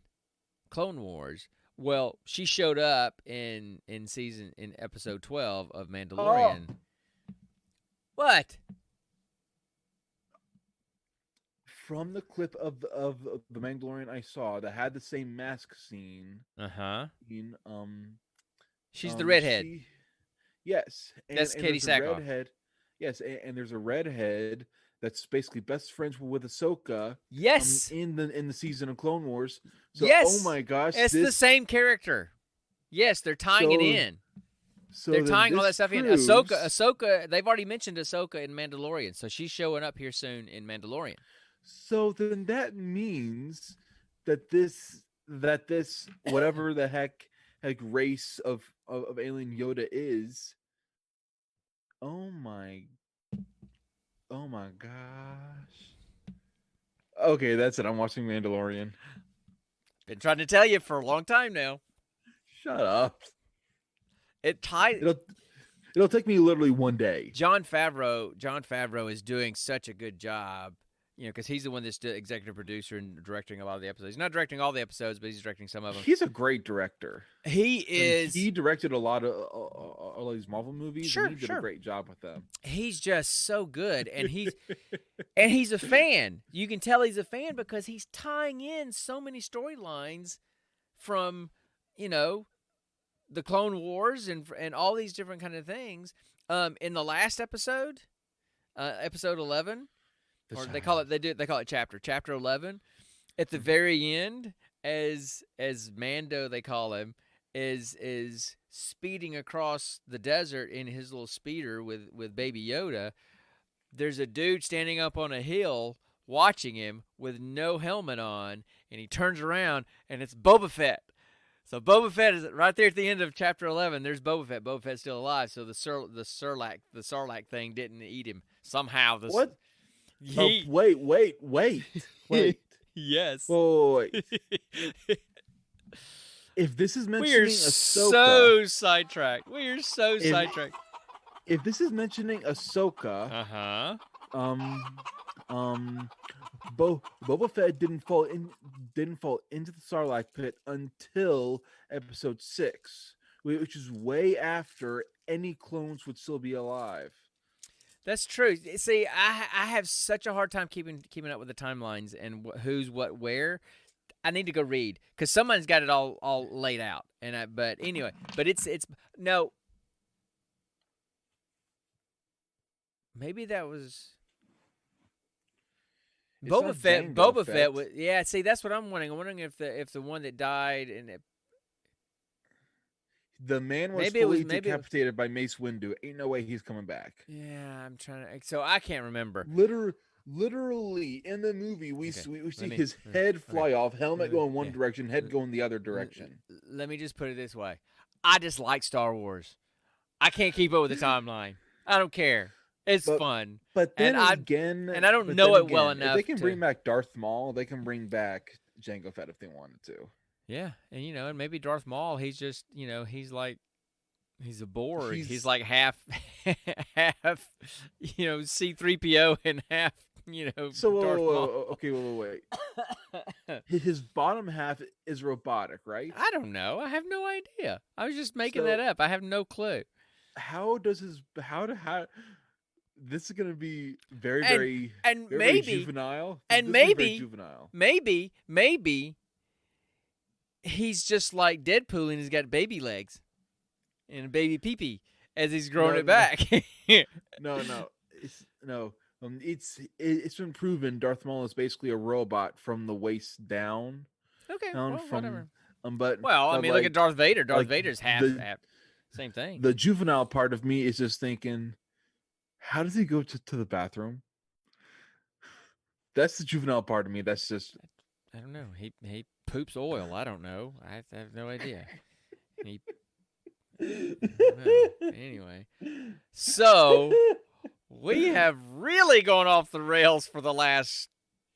Clone Wars. Well, she showed up in episode 12 of Mandalorian. Oh. What? From the clip of the Mandalorian I saw that had the same mask scene. She's the redhead. Yes. That's Katie Sackhoff. Redhead. Yes, and there's a redhead that's basically best friends with Ahsoka. Yes. In the season of Clone Wars. So, yes. Oh my gosh. It's the same character. Yes, they're tying it in. So they're tying all that stuff in. Ahsoka, they've already mentioned Ahsoka in Mandalorian, so she's showing up here soon in Mandalorian. So then that means that this whatever the heck race of alien Yoda is. Oh my gosh. Okay, that's it. I'm watching Mandalorian. Been trying to tell you for a long time now. Shut up. It'll take me literally one day. Jon Favreau is doing such a good job, because he's the one that's the executive producer and directing a lot of the episodes. He's not directing all the episodes, but he's directing some of them. He's a great director. He is. He directed a lot of these Marvel movies. Sure, and he did a great job with them. He's just so good, and he's a fan. You can tell he's a fan because he's tying in so many storylines from, the Clone Wars and all these different kind of things. In the last episode, episode 11, they call it chapter 11. At the very end, as Mando they call him, is speeding across the desert in his little speeder with Baby Yoda. There's a dude standing up on a hill watching him with no helmet on, and he turns around and it's Boba Fett. So Boba Fett is right there at the end of chapter 11. There's Boba Fett. Boba Fett's still alive. So the Sarlacc thing didn't eat him somehow. What? Wait. Yes. Wait. if this is We are mentioning Ahsoka, so sidetracked. We are so if sidetracked. if this is mentioning Ahsoka, Uh-huh. um, um, Boba Fett didn't fall into the Sarlacc pit until Episode 6, which is way after any clones would still be alive. That's true. See, I have such a hard time keeping up with the timelines and who's what where. I need to go read because someone's got it all laid out. But anyway, but it's no. Maybe that was It's Boba not Fett. Jango Boba Fett Fett. was, yeah. See, that's what I'm wondering. I'm wondering if the one that died and The man was maybe it was fully decapitated by Mace Windu. Ain't no way he's coming back. Yeah, I'm trying to. So I can't remember. Literally in the movie, we see me- his head fly off, helmet me- going one yeah. direction, head going the other direction. Let me just put it this way: I just like Star Wars. I can't keep up with the timeline. I don't care. It's fun. But then and again, I don't know it well enough. If they can bring back Darth Maul, they can bring back Jango Fett if they wanted to. Yeah, and and maybe Darth Maul. He's just he's a Borg. He's like half C-3PO and half So Darth Maul. okay, wait. His bottom half is robotic, right? I don't know. I have no idea. I was just making that up. I have no clue. How this is going to be very maybe juvenile. And maybe he's just like Deadpool and he's got baby legs and a baby pee-pee as he's growing it back. No. It's been proven Darth Maul is basically a robot from the waist down. Okay, whatever. But look at Darth Vader. Darth Vader's half. Same thing. The juvenile part of me is just thinking, how does he go to the bathroom? That's the juvenile part of me. That's just, I don't know. He poops oil. I don't know. I have no idea. Anyway, so we have really gone off the rails for the last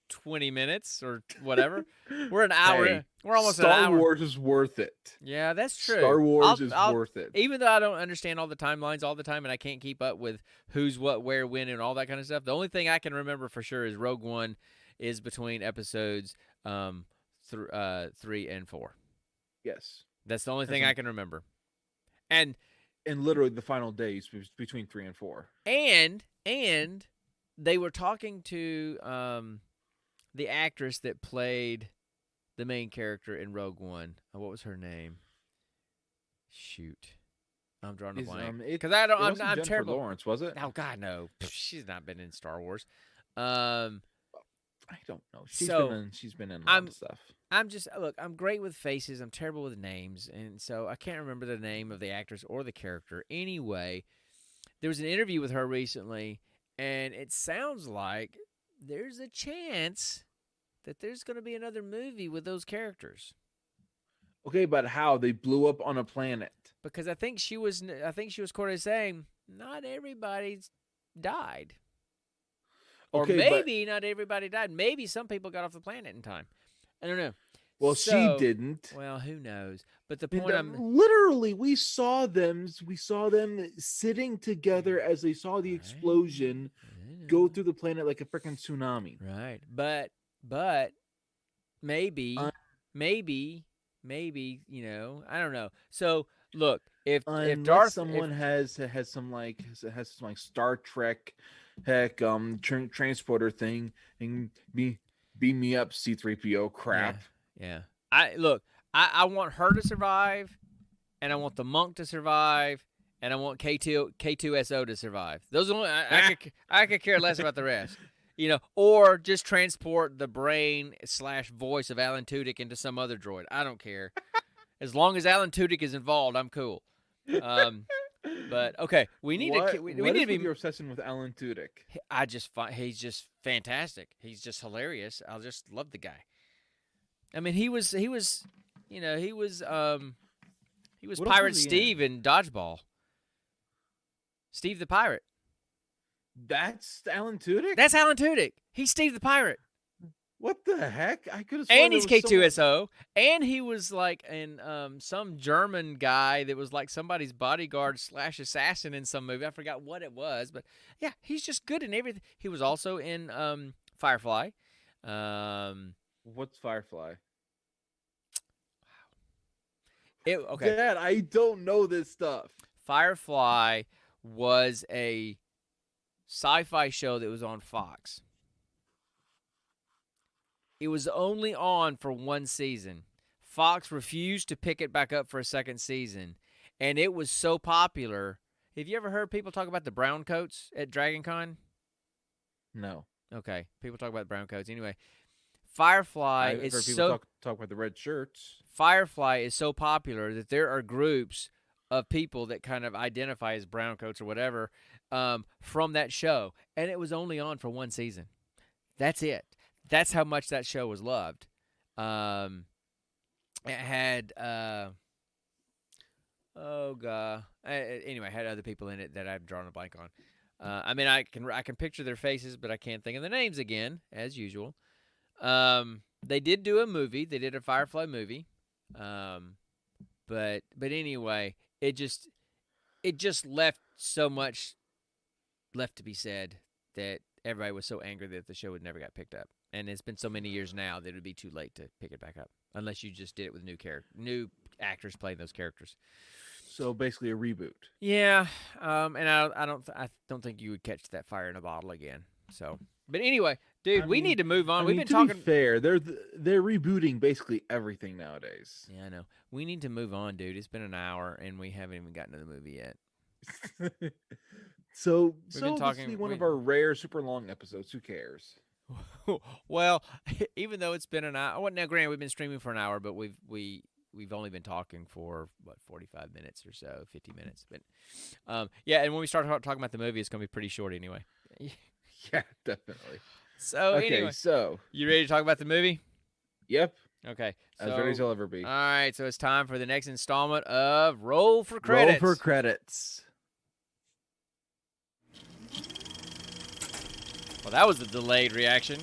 20 minutes or whatever. We're an hour. Hey, we're almost an hour. Star Wars is worth it. Yeah, that's true. Star Wars is worth it. Even though I don't understand all the timelines all the time and I can't keep up with who's what, where, when, and all that kind of stuff, the only thing I can remember for sure is Rogue One is between episodes 3 and 4. Yes. That's the only thing I can remember. And literally the final days between 3 and 4. And they were talking to the actress that played the main character in Rogue One. What was her name? Shoot, I'm drawing a blank because I don't. I'm terrible. Lawrence, was it? Oh God, no. She's not been in Star Wars. I don't know. She's been in a lot of stuff. I'm great with faces. I'm terrible with names, and so I can't remember the name of the actress or the character. Anyway, there was an interview with her recently, and it sounds like there's a chance that there's going to be another movie with those characters. Okay, but how? They blew up on a planet. Because I think she was quoted as saying, not everybody's died. Or maybe not everybody died. Maybe some people got off the planet in time. I don't know. Well, she didn't. Well, who knows? But the point literally, we saw them sitting together as they saw the explosion go through the planet like a freaking tsunami. Right. But maybe, I don't know. So look, if someone has some Star Trek transporter thing and beam me up C-3PO crap. Yeah. I want her to survive, and I want the monk to survive, and I want K2SO to survive. Those are only I could care less about the rest. Or just transport the brain / voice of Alan Tudyk into some other droid. I don't care. As long as Alan Tudyk is involved, I'm cool. But okay, we need to be your obsession with Alan Tudyk. He's just fantastic. He's just hilarious. I just love the guy. I mean, he was Pirate Steve in Dodgeball. Steve the Pirate. That's Alan Tudyk? That's Alan Tudyk. He's Steve the Pirate. What the heck? I could have sworn And there he's was someone. K2SO, and he was like in some German guy that was like somebody's bodyguard / assassin in some movie. I forgot what it was, but yeah, he's just good in everything. He was also in Firefly. Um, What's Firefly? okay, Dad, I don't know this stuff. Firefly was a sci-fi show that was on Fox. It was only on for one season. Fox refused to pick it back up for a second season, and it was so popular. Have you ever heard people talk about the brown coats at DragonCon? No. Okay, people talk about brown coats. Anyway, Firefly I've is heard people so talk about the red shirts. Firefly is so popular that there are groups of people that kind of identify as brown coats or whatever from that show, and it was only on for one season. That's it. That's how much that show was loved. It had oh god. Anyway, it had other people in it that I've drawn a blank on. I mean, I can picture their faces, but I can't think of the names again, as usual. They did do a movie. They did a Firefly movie. But anyway, it just left so much left to be said that everybody was so angry that the show would never got picked up. And it's been so many years now that it would be too late to pick it back up, unless you just did it with new actors playing those characters. So basically a reboot. Yeah, and I don't think you would catch that fire in a bottle again. So, but anyway, dude, we need to move on. We've been talking. Be fair, they're rebooting basically everything nowadays. Yeah, I know. We need to move on, dude. It's been an hour and we haven't even gotten to the movie yet. So We've been talking. This will be one of our rare super long episodes. Who cares? Well, even though it's been an hour. Well, now, granted, we've been streaming for an hour, but we've only been talking for 45 minutes or so, 50 minutes. But yeah, and when we start talking about the movie, it's going to be pretty short anyway. Yeah, definitely. So okay, anyway, so you ready to talk about the movie? Yep. Okay, as ready as I'll ever be. All right, so it's time for the next installment of Roll for Credits. Roll for Credits. Well, that was a delayed reaction.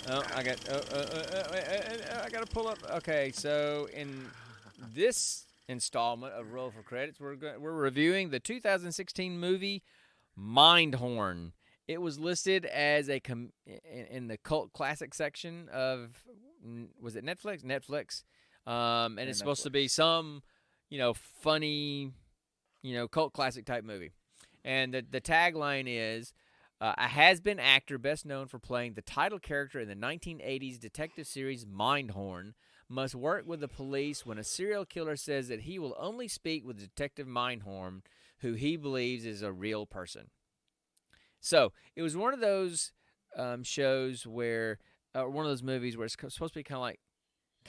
Oh, I got to pull up. Okay, so in this installment of Roll for Credits, we're reviewing the 2016 movie Mindhorn. It was listed as in the cult classic section of, was it Netflix? Netflix. And it's supposed to be some, funny, cult classic type movie. And the tagline is, a has-been actor best known for playing the title character in the 1980s detective series Mindhorn must work with the police when a serial killer says that he will only speak with Detective Mindhorn, who he believes is a real person. So it was one of those shows where, one of those movies where it's supposed to be kind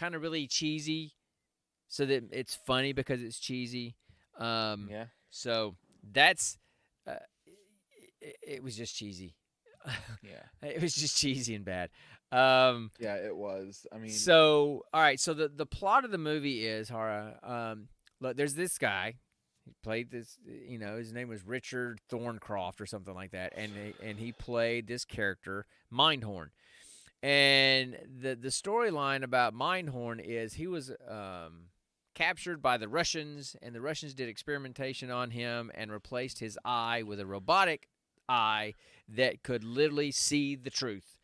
of really cheesy, so that it's funny because it's cheesy. Yeah. So that's. It was just cheesy. Yeah. It was just cheesy and bad. Yeah, it was. I mean, so all right. So the plot of the movie is, Hara. Look, there's this guy. He played this. His name was Richard Thorncroft or something like that, and he played this character Mindhorn. And the storyline about Mindhorn is he was captured by the Russians, and the Russians did experimentation on him and replaced his eye with a robotic eye that could literally see the truth.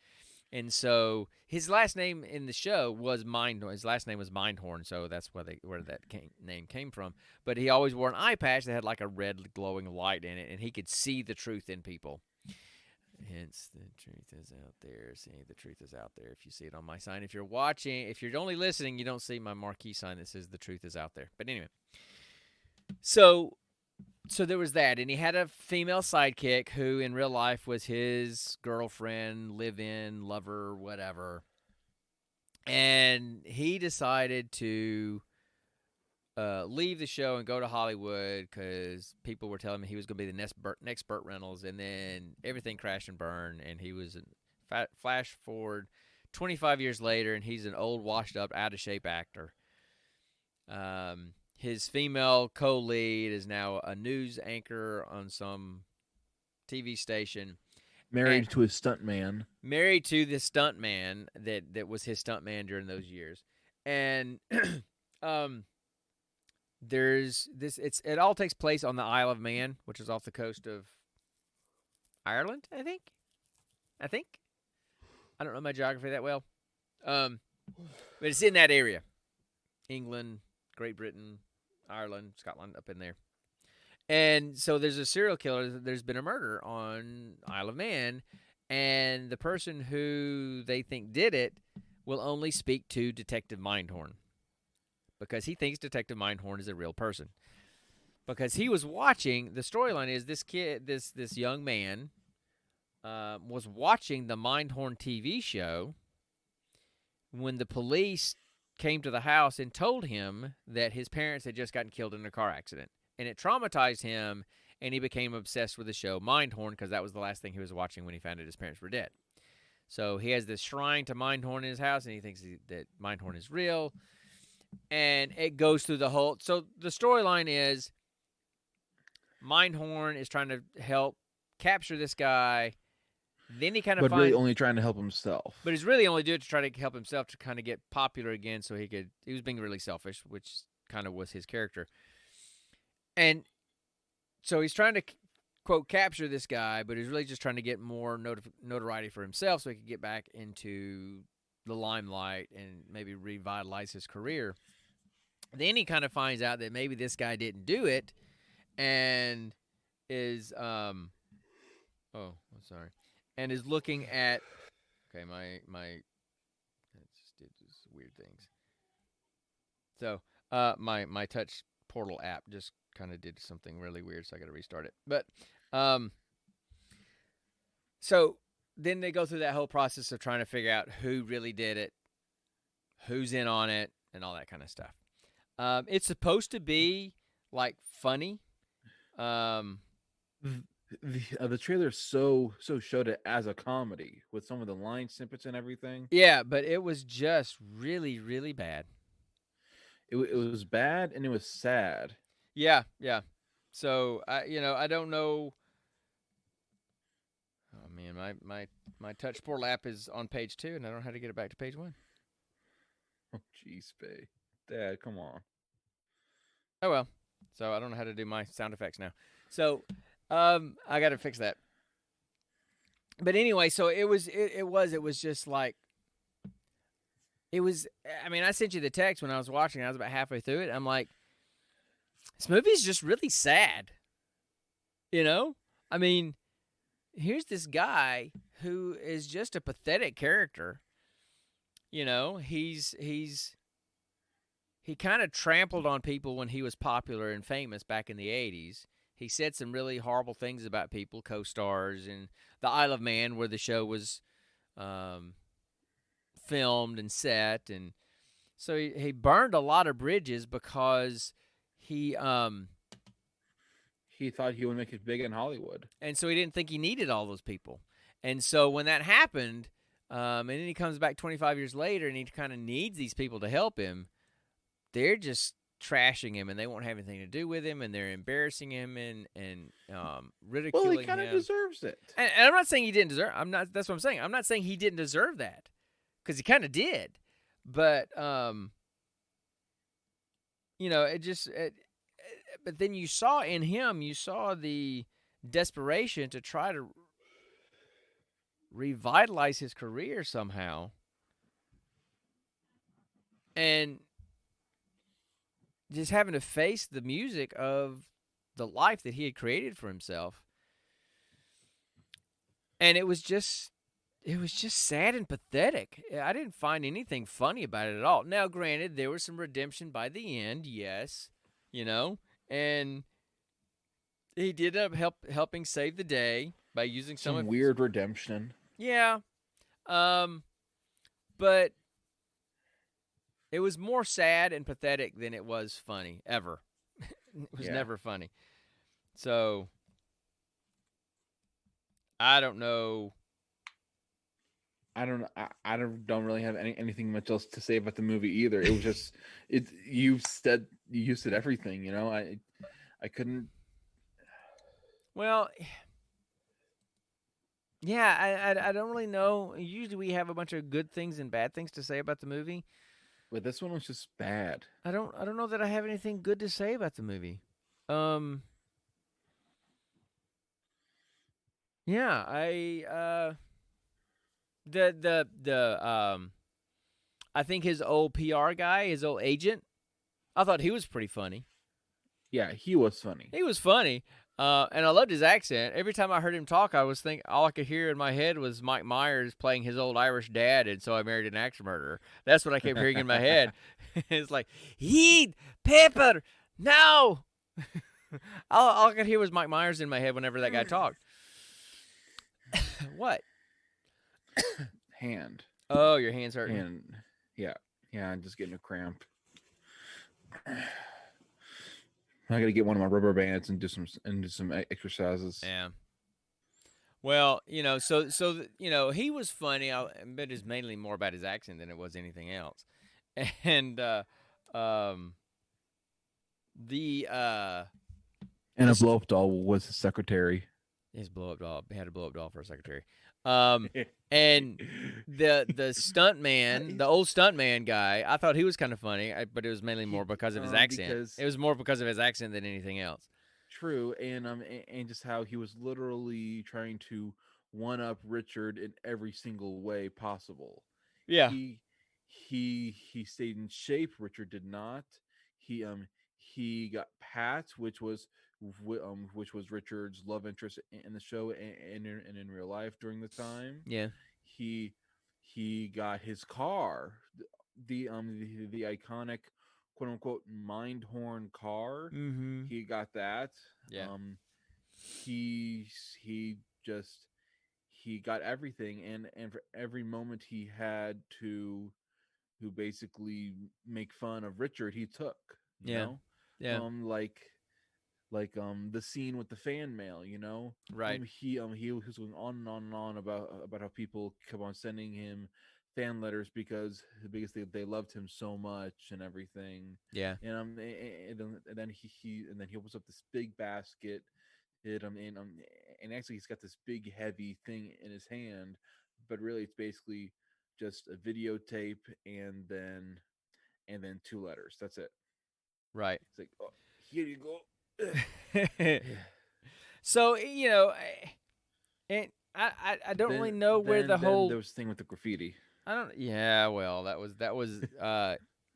And so his last name in the show was Mindhorn. His last name was Mindhorn, so that's where that name came from. But he always wore an eye patch that had like a red glowing light in it, and he could see the truth in people. Hence, the truth is out there. See, the truth is out there. If you see it on my sign, if you're watching, if you're only listening, you don't see my marquee sign that says the truth is out there. But anyway, so there was that, and he had a female sidekick who in real life was his girlfriend, live-in, lover, whatever. And he decided to leave the show and go to Hollywood because people were telling him he was going to be the next Burt Reynolds, and then everything crashed and burned, and he was flash forward 25 years later, and he's an old, washed-up, out-of-shape actor. His female co-lead is now a news anchor on some TV station, and Married to a stunt man. married to the stunt man that was his stunt man during those years. And um, there's this. It all takes place on the Isle of Man, which is off the coast of Ireland, I think. I think I don't know my geography that well, um, but it's in that area: England, Great Britain, Ireland, Scotland, up in there. And so there's a serial killer. There's been a murder on Isle of Man, and the person who they think did it will only speak to Detective Mindhorn because he thinks Detective Mindhorn is a real person. Because he was watching, the storyline is this kid, this young man, was watching the Mindhorn TV show when the police came to the house and told him that his parents had just gotten killed in a car accident. And it traumatized him, and he became obsessed with the show Mindhorn because that was the last thing he was watching when he found out his parents were dead. So he has this shrine to Mindhorn in his house, and he thinks that Mindhorn is real. And it goes through the whole. So the storyline is Mindhorn is trying to help capture this guy. Then he kind of But really only trying to help himself. But he's really only doing it to try to help himself to kind of get popular again, so he was being really selfish, which kind of was his character. And so he's trying to, quote, capture this guy, but he's really just trying to get more notoriety for himself so he could get back into the limelight and maybe revitalize his career. Then he kind of finds out that maybe this guy didn't do it and is, and is looking at, okay, my that just did this weird things. So, my touch portal app just kind of did something really weird, so I got to restart it. But, so then they go through that whole process of trying to figure out who really did it, who's in on it, and all that kind of stuff. It's supposed to be like funny. The trailer so showed it as a comedy with some of the line snippets and everything. Yeah, but it was just really, really bad. It was bad and it was sad. Yeah. So I don't know. Oh man, my touch portal app is on page 2, and I don't know how to get it back to page 1. Oh jeez, babe, Dad, come on. Oh well. So I don't know how to do my sound effects now. So I got to fix that. But anyway, so it was just like it was. I mean, I sent you the text when I was watching. I was about halfway through it. I'm like, this movie's just really sad. I mean, here's this guy who is just a pathetic character. He kind of trampled on people when he was popular and famous back in the 80s. He said some really horrible things about people, co-stars, and the Isle of Man where the show was filmed and set. And so he burned a lot of bridges because he thought he would make it big in Hollywood. And so he didn't think he needed all those people. And so when that happened, and then he comes back 25 years later and he kind of needs these people to help him, they're just trashing him and they won't have anything to do with him and they're embarrassing him and ridiculing him. Well, he kind of deserves it. And I'm not saying he didn't deserve. That's what I'm saying. I'm not saying he didn't deserve that because he kind of did. But but then you saw in him, the desperation to try to revitalize his career somehow. And just having to face the music of the life that he had created for himself. And it was just sad and pathetic. I didn't find anything funny about it at all. Now, granted, there was some redemption by the end, yes, and he did end up helping save the day by using some weird redemption. Yeah. But it was more sad and pathetic than it was funny, ever. It was never funny. So, I don't know. I don't really have anything much else to say about the movie either. It was just you said everything, I couldn't. Well, Yeah, I don't really know. Usually we have a bunch of good things and bad things to say about the movie. But this one was just bad. I don't know that I have anything good to say about the movie. Um yeah, I the I think his old PR guy, his old agent, I thought he was pretty funny. Yeah, he was funny. He was funny. And I loved his accent. Every time I heard him talk, I was thinking all I could hear in my head was Mike Myers playing his old Irish dad, and so I married an axe murderer. That's what I kept hearing in my head. It's like, heat, pepper, no. All I could hear was Mike Myers in my head whenever that guy talked. What? Hand. Oh, your hand's hurting. And yeah. Yeah, I'm just getting a cramp. I gotta get one of my rubber bands and do some exercises. Yeah. Well, he was funny. But it's mainly more about his accent than it was anything else. And um, the And a blow up doll was his secretary. his blow up doll. He had a blow up doll for a secretary. And the stunt man, the old stunt man guy, I thought he was kind of funny, but it was mainly more because of his accent. It was more because of his accent than anything else. True, and just how he was literally trying to one up Richard in every single way possible. Yeah. He stayed in shape. Richard did not. He got Pat, which was Richard's love interest in the show and in real life during the time. Yeah. He he got his car, the iconic quote unquote Mindhorn car. Mm-hmm. He got that. Yeah. He he just he got everything, and for every moment he had to who basically make fun of Richard, he took, you Yeah. know, Yeah. The scene with the fan mail, Right. He was going on and on and on about how people kept on sending him fan letters because they loved him so much and everything. Yeah. And then he opens up this big basket. And actually he's got this big heavy thing in his hand, but really it's basically just a videotape and then two letters. That's it. Right. It's like, oh, here you go. So and I don't really know where the then whole there was the thing with the graffiti. I don't. Yeah, well, that was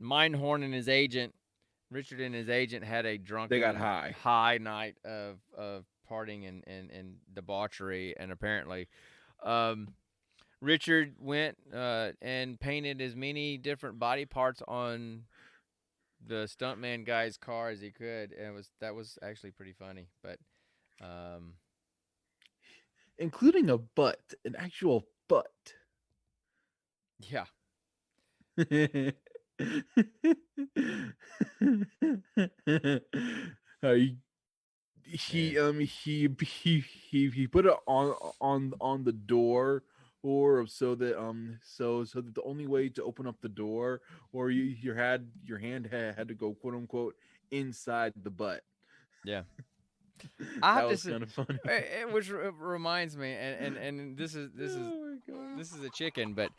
Mindhorn and his agent, Richard and his agent had a drunken They got high. night of partying and debauchery, and apparently, Richard went and painted as many different body parts on the stuntman guy's car as he could, and that was actually pretty funny. But Including a butt, an actual butt. yeah, uh, he put it on the door, or so that the only way to open up the door, or your hand had to go quote unquote inside the butt. yeah. I That have was to, kind of funny. which reminds me, and this is Oh my god. this is a chicken, but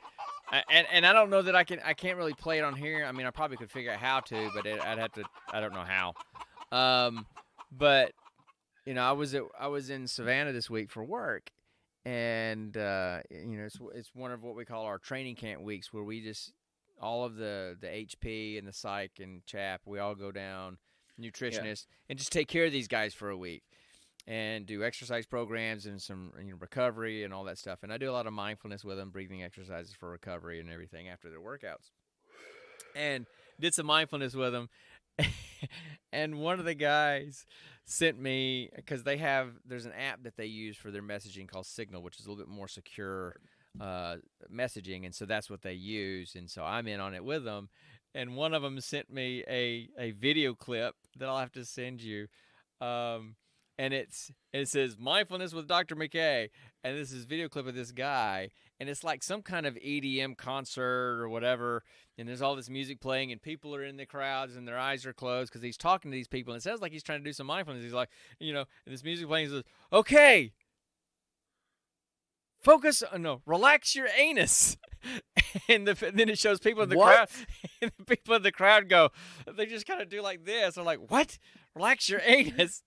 and I don't know that I can't really play it on here. I mean, I probably could figure out how to, but I'd have to. I don't know how. But I was in Savannah this week for work, and it's one of what we call our training camp weeks, where we just all of the HP and the psych and chap, we all go down, nutritionists, and just take care of these guys for a week and do exercise programs and some recovery and all that stuff. And I do a lot of mindfulness with them, breathing exercises for recovery and everything after their workouts. And did some mindfulness with them. And one of the guys sent me, because there's an app that they use for their messaging called Signal, which is a little bit more secure messaging, and so that's what they use. And so I'm in on it with them. And one of them sent me a video clip that I'll have to send you. And it says mindfulness with Dr. McKay, and this is video clip of this guy, and it's like some kind of EDM concert or whatever, and there's all this music playing, and people are in the crowds, and their eyes are closed because he's talking to these people, and it sounds like he's trying to do some mindfulness. He's like, and this music playing, he says, "Okay, focus, no, relax your anus. And then it shows people in the What? crowd, and the people in the crowd go, they just kind of do like this. I'm like, what? Relax your anus.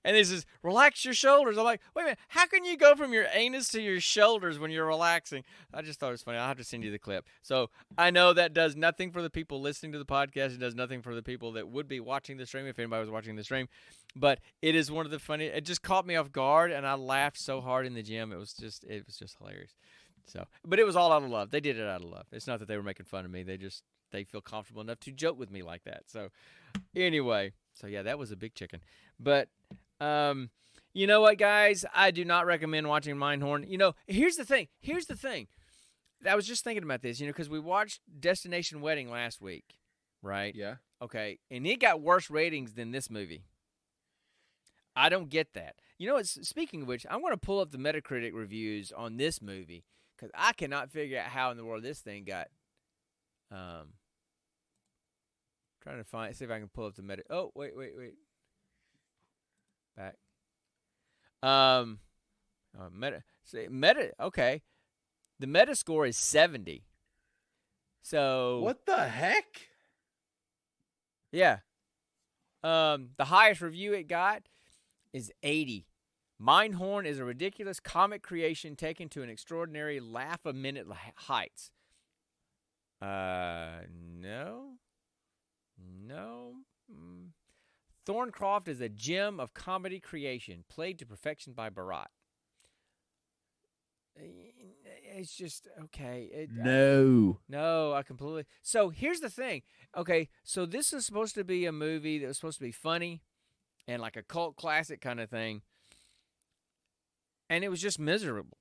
And it says, relax your shoulders. I'm like, wait a minute, how can you go from your anus to your shoulders when you're relaxing? I just thought it was funny. I'll have to send you the clip. So I know that does nothing for the people listening to the podcast. It does nothing for the people that would be watching the stream, if anybody was watching the stream. But it is one of the funny. It just caught me off guard, and I laughed so hard in the gym. It was just hilarious. So, but it was all out of love. They did it out of love. It's not that they were making fun of me. They feel comfortable enough to joke with me like that. So, anyway, so yeah, that was a big chicken. But, you know what, guys? I do not recommend watching Mindhorn. You know, here's the thing. I was just thinking about this, because we watched Destination Wedding last week, right? Yeah. Okay, and it got worse ratings than this movie. I don't get that. Speaking of which, I'm going to pull up the Metacritic reviews on this movie, because I cannot figure out how in the world this thing got. Trying to see if I can pull up the Meta. Oh, wait. Back. Meta. Okay, the Meta score is 70. So What the heck? Yeah. The highest review it got is 80. Mindhorn is a ridiculous comic creation taken to an extraordinary laugh-a-minute heights. No. Thorncroft is a gem of comedy creation, played to perfection by Barat. It's just, okay. No. I completely... So, here's the thing. Okay, so this is supposed to be a movie that was supposed to be funny and like a cult classic kind of thing. And it was just miserable,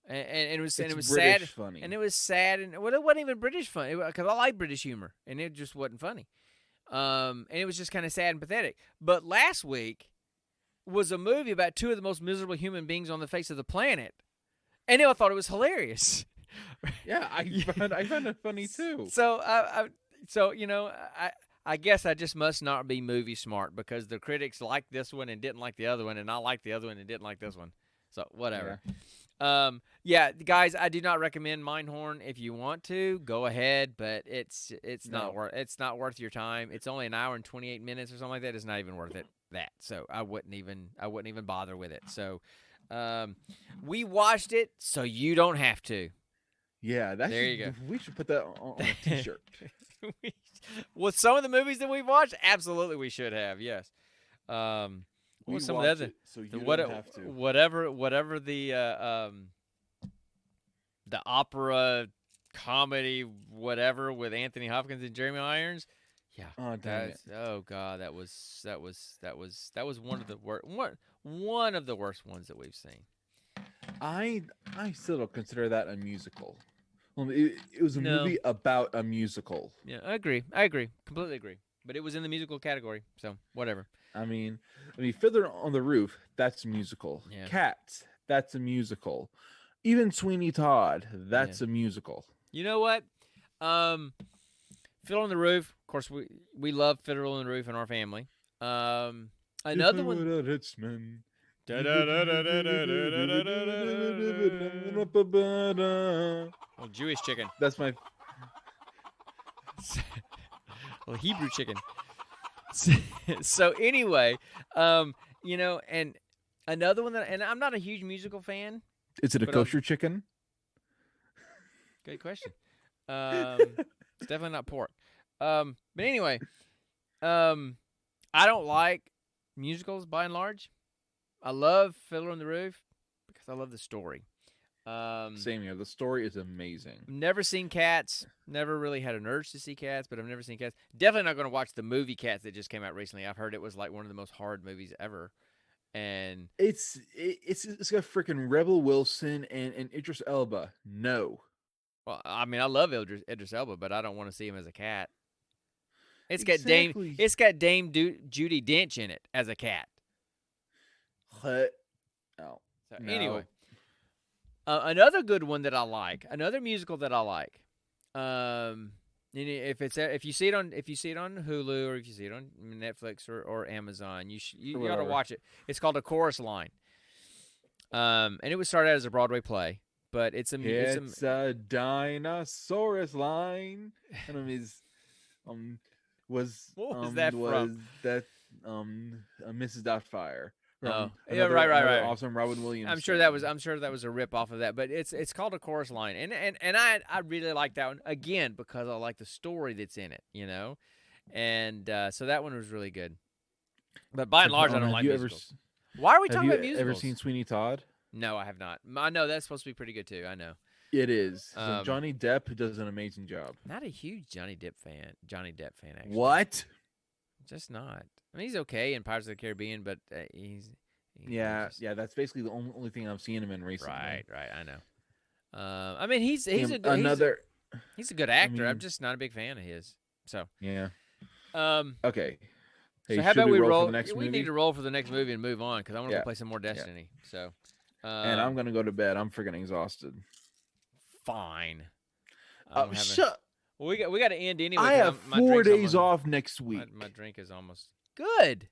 and it was British sad, funny. and it was sad, and it wasn't even British funny because I like British humor, and it just wasn't funny, and it was just kind of sad and pathetic. But last week was a movie about two of the most miserable human beings on the face of the planet, and I thought it was hilarious. Yeah, I found it funny too. So I guess I just must not be movie smart, because the critics liked this one and didn't like the other one, and I liked the other one and didn't like this one. So, whatever. Yeah, guys, I do not recommend Mindhorn. If you want to, go ahead, but it's not worth your time. It's only an hour and 28 minutes or something like that. It's not even worth it. So I wouldn't even bother with it. So we watched it so you don't have to. Yeah, there you go. We should put that on a t-shirt. With some of the movies that we've watched, absolutely we should have. Yes. What's some of the other? So you don't have to. Whatever the opera comedy whatever with Anthony Hopkins and Jeremy Irons. Yeah. Oh, damn it. Oh God, that was one of the one of the worst ones that we've seen. I still don't consider that a musical. Well, it was a movie about a musical. Yeah, I agree. Completely agree. But it was in the musical category, so whatever. I mean, Fiddler on the Roof, that's a musical. Yeah. Cats, that's a musical. Even Sweeney Todd, that's a musical. You know what? Fiddler on the Roof. Of course, we love Fiddler on the Roof in our family. Another one. Well, Jewish chicken. That's my. Well, Hebrew chicken. So anyway, and another one and I'm not a huge musical fan. Is it a kosher chicken? Good question. It's definitely not pork. But anyway, I don't like musicals by and large. I love Fiddler on the Roof because I love the story. Same here. The story is amazing. Never seen Cats. Never really had an urge to see Cats, but I've never seen Cats. Definitely not going to watch the movie Cats that just came out recently. I've heard it was like one of the most horrid movies ever. And it's got freaking Rebel Wilson and Idris Elba. No. Well, I mean, I love Idris Elba, but I don't want to see him as a cat. It's Exactly. got Dame Judi Dench in it as a cat. What? Oh. So No. anyway, another good one that I like, another musical that I like. If you see it on Hulu or if you see it on Netflix or Amazon, you ought to watch it. It's called A Chorus Line. And it was started out as a Broadway play, but It's a dinosaurus line, and um what was that from? was that Mrs. Doubtfire Oh, from yeah, right, right, another right. awesome Robin Williams I'm sure that was thing. I'm sure that was a rip off of that, but it's called a chorus line, and I really like that one again because I like the story that's in it, and so that one was really good. But by and large, I don't Have like you ever musicals. Why are we have talking you about ever seen musicals? Sweeney Todd? No, I have not. I know that's supposed to be pretty good too. I know. It is. So Um, Johnny Depp does an amazing job. Not a huge Johnny Depp fan actually. What? Just not. I mean, he's okay in Pirates of the Caribbean, but he's Yeah, just yeah. That's basically the only thing I've seen him in recently. right. I know. I mean, he's a good Another. he's a good I actor. I'm mean, just not a big fan of his. So, yeah. um, Okay. so Hey, how should about we we roll for roll? the next We need movie? to roll for the next movie and move on because I want to go Yeah. play some more Yeah. Destiny. So, And I'm gonna go to bed. I'm freaking exhausted. fine. Shut. Well, we got to end anyway. I 'Cause have my 4 drink's days almost, off next week. my drink is almost good.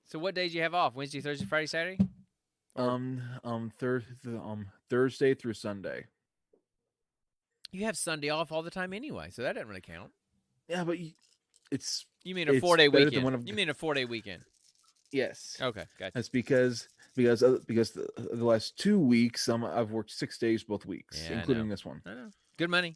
So what days do you have off? Wednesday, Thursday, Friday, Saturday? Or Thursday through Sunday. you have Sunday off all the time anyway, so that doesn't really count. Yeah, but it's You mean a it's 4-day better than weekend? one of You mean a 4-day weekend? yes. Okay, gotcha. That's because the last 2 weeks I've worked 6 days both weeks, Yeah, including this one. I know. Good money.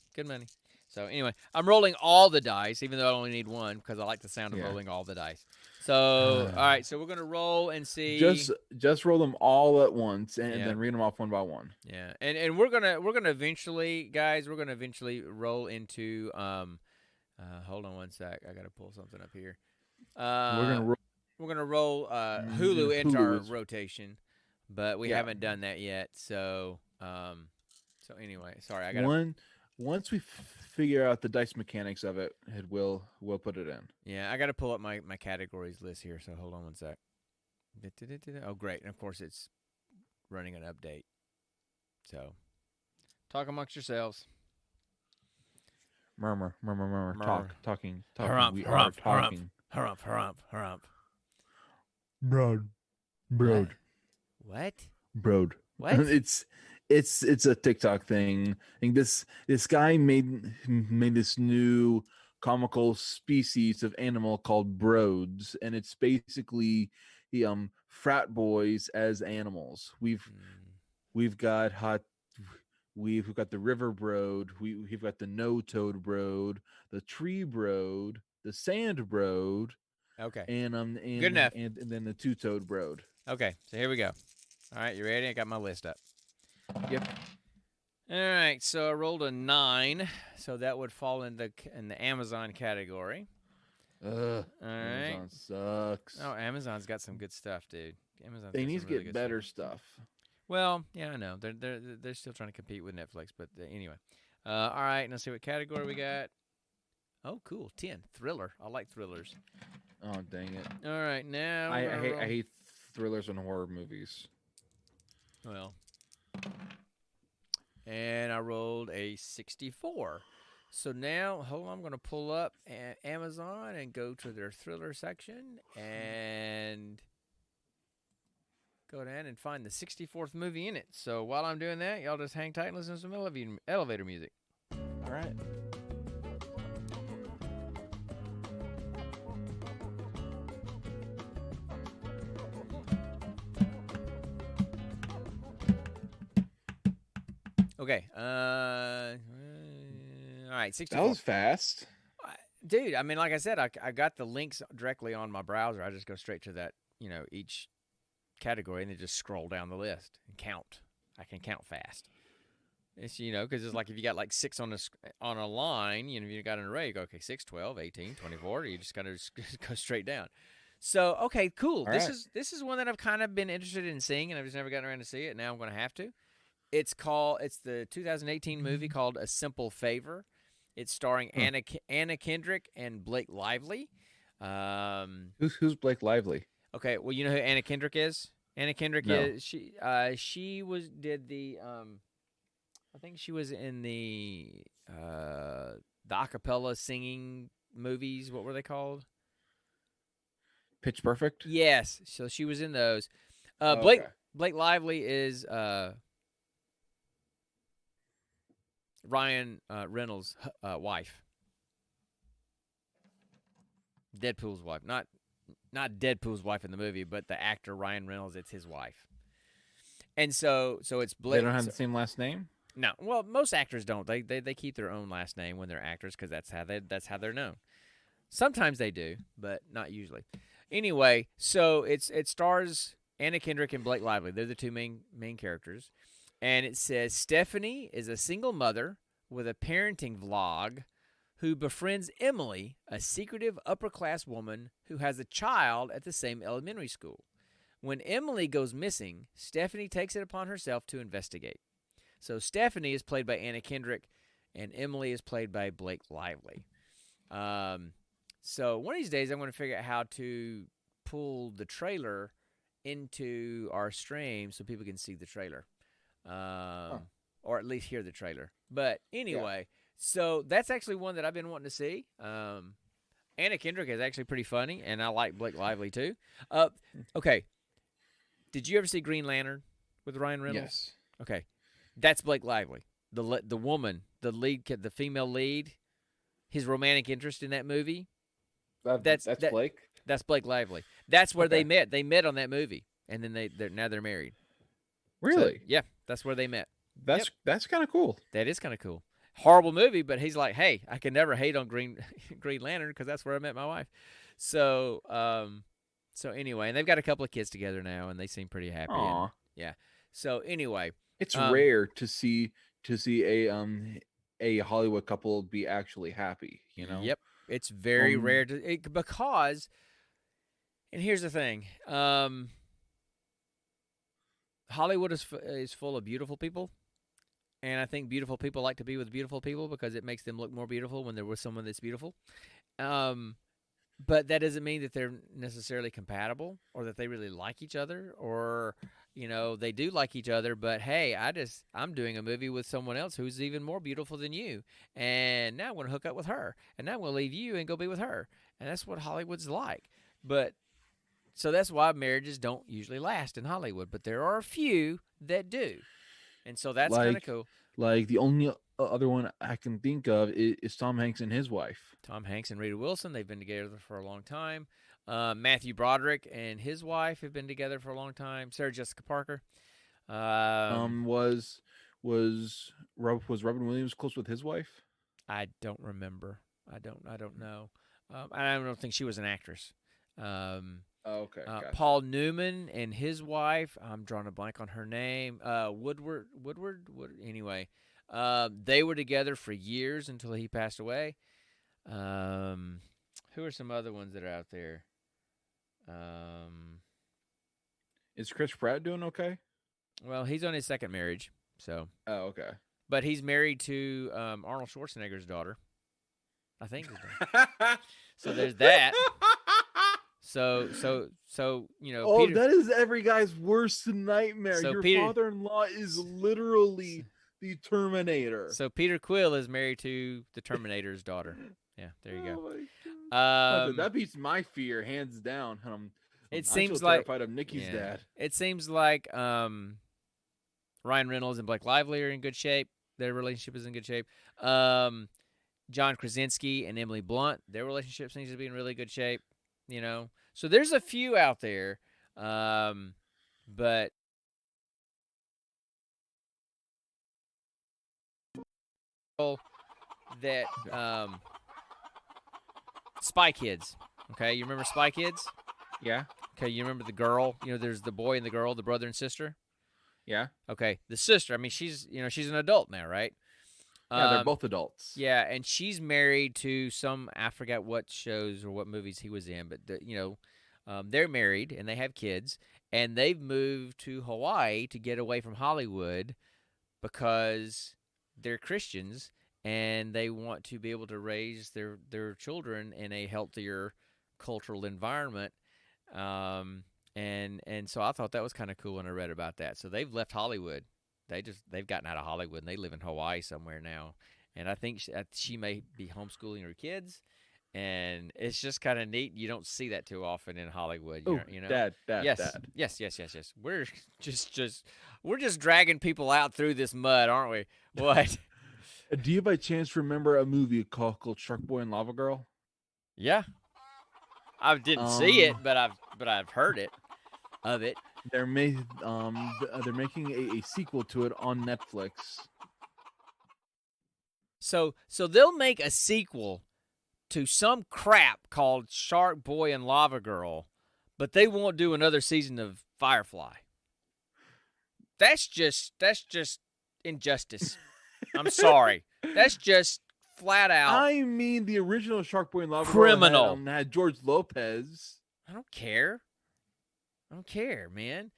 So anyway, I'm rolling all the dice, even though I only need one because I like the sound of Yeah. rolling all the dice. So all right, so we're gonna roll and see. Just roll them all at once and Yeah. then read them off one by one. Yeah, and we're gonna eventually, guys, roll into Hold on one sec, I gotta pull something up here. We're gonna roll Hulu into our rotation, but we haven't done that yet. So anyway, sorry, I gotta once we figure out the dice mechanics of it, we'll put it in. Yeah, I gotta pull up my categories list here. So hold on one sec. Oh, great, and of course it's running an update. So talk amongst yourselves. Murmur. Talking. Harump, We harump, are talking. Harump. Broad. What? Broad. What? It's a TikTok thing. I think this guy made this new comical species of animal called broads, and it's basically the frat boys as animals. We've got we've got the river broad, we've got the no toad broad, the tree broad, the sand broad. Okay. And good enough. And then the two toad broad. Okay, so here we go. All right, you ready? I got my list up. Yep. All right, so I rolled a 9, so that would fall in the Amazon category. All right. Amazon sucks. Oh, Amazon's got some good stuff, dude. They need to get better stuff. Well, yeah, I know. They're still trying to compete with Netflix, but anyway. All right, let's see what category we got. Oh, cool. 10. Thriller. I like thrillers. Oh, dang it. All right, now I hate thrillers and horror movies. Well, and I rolled a 64. So now, hold on, I'm going to pull up Amazon and go to their thriller section and go down and find the 64th movie in it. So while I'm doing that, y'all just hang tight and listen to some elevator music. All right. Okay. All right, 64. That was fast. Dude, I mean, like I said, I got the links directly on my browser. I just go straight to that, each category and then just scroll down the list and count. I can count fast. It's, because it's like if you got like 6 on a line, if you got an array, you go, okay, 6, 12, 18, 24. You just got to go straight down. So, okay, cool. This is one that I've kind of been interested in seeing, and I've just never gotten around to see it. Now I'm going to have to. It's the 2018 movie called A Simple Favor. It's starring Anna Kendrick and Blake Lively. Who's Blake Lively? Okay, well, you know who Anna Kendrick is? Anna Kendrick is she did the I think she was in the acapella singing movies. What were they called? Pitch Perfect? Yes. So she was in those. Okay. Blake Lively is Ryan Reynolds' wife, Deadpool's wife. Not Deadpool's wife in the movie, but the actor Ryan Reynolds. It's his wife. And so it's They don't Blake. have the same last name. No, well, most actors don't. They keep their own last name when they're actors because that's how they're known. Sometimes they do, but not usually. Anyway, so it stars Anna Kendrick and Blake Lively. They're the two main characters, and it says Stephanie is a single mother with a parenting vlog who befriends Emily, a secretive upper class woman who has a child at the same elementary school. When Emily goes missing, Stephanie takes it upon herself to investigate. So Stephanie is played by Anna Kendrick, and Emily is played by Blake Lively. So one of these days, I'm going to figure out how to pull the trailer into our stream so people can see the trailer, or at least hear the trailer. But anyway, so that's actually one that I've been wanting to see. Anna Kendrick is actually pretty funny, and I like Blake Lively too. Okay, did you ever see Green Lantern with Ryan Reynolds? Yes. Okay, that's Blake Lively, the woman, the lead, the female lead, his romantic interest in that movie. That's Blake. That's Blake Lively. That's where they Okay. met. They met on that movie, and then they're married. Really? So, yeah, that's where they met. That's kind of cool. That is kind of cool. Horrible movie, but he's like, hey, I can never hate on Green Lantern because that's where I met my wife. So anyway, and they've got a couple of kids together now, and they seem pretty happy. Aw. And, yeah. So anyway, It's rare to see a Hollywood couple be actually happy, you know? Yep. It's very rare because, and here's the thing, Hollywood is full of beautiful people, and I think beautiful people like to be with beautiful people because it makes them look more beautiful when they're with someone that's beautiful. But that doesn't mean that they're necessarily compatible or that they really like each other or, they do like each other. But hey, I'm doing a movie with someone else who's even more beautiful than you. And now I'm going to hook up with her. And now I'm going to leave you and go be with her. And that's what Hollywood's like. But so that's why marriages don't usually last in Hollywood. But there are a few that do. And so that's kind of cool. Like the only other one I can think of is Tom Hanks and his wife. Tom Hanks and Rita Wilson, they've been together for a long time. Matthew Broderick and his wife have been together for a long time. Sarah Jessica Parker. Was Robin Williams close with his wife? I don't remember. I don't know. I don't think she was an actress. Okay. Gotcha. Paul Newman and his wife. I'm drawing a blank on her name. Woodward. Anyway, they were together for years until he passed away. Who are some other ones that are out there? Is Chris Pratt doing okay? Well, he's on his second marriage, so. Oh, okay. But he's married to Arnold Schwarzenegger's daughter. I think. So there's that. So Oh, Peter, that is every guy's worst nightmare. So Your Peter- father-in-law is literally the Terminator. So Peter Quill is married to the Terminator's daughter. Yeah, there you Oh go. my God. Um, That beats my fear hands down. It I'm seems so like terrified of Nikki's dad. It seems like Ryan Reynolds and Blake Lively are in good shape. Their relationship is in good shape. John Krasinski and Emily Blunt, their relationship seems to be in really good shape. So there's a few out there, but that Spy Kids. Okay, you remember Spy Kids? Yeah. Okay, you remember the girl? There's the boy and the girl, the brother and sister. Yeah. Okay, the sister. I mean, she's an adult now, right? Yeah, they're both adults. Yeah, and she's married to I forgot what shows or what movies he was in, but they're married and they have kids, and they've moved to Hawaii to get away from Hollywood because they're Christians and they want to be able to raise their children in a healthier cultural environment. And so I thought that was kind of cool when I read about that. So they've left Hollywood. They've gotten out of Hollywood and they live in Hawaii somewhere now. And I think she may be homeschooling her kids. and it's just kind of neat. You don't see that too often in Hollywood. Oh, You know. Dad. Yes, yes, yes, yes, yes. We're we're just dragging people out through this mud, aren't we? What? Do you by chance remember a movie called Shark Boy and Lava Girl? Yeah, I didn't see it, but I've heard it of it. They're they're making a sequel to it on Netflix. So they'll make a sequel to some crap called Shark Boy and Lava Girl, but they won't do another season of Firefly. That's just injustice. I'm sorry. That's just flat out. I mean, the original Shark Boy and Lava criminal Girl had George Lopez. I don't care, man.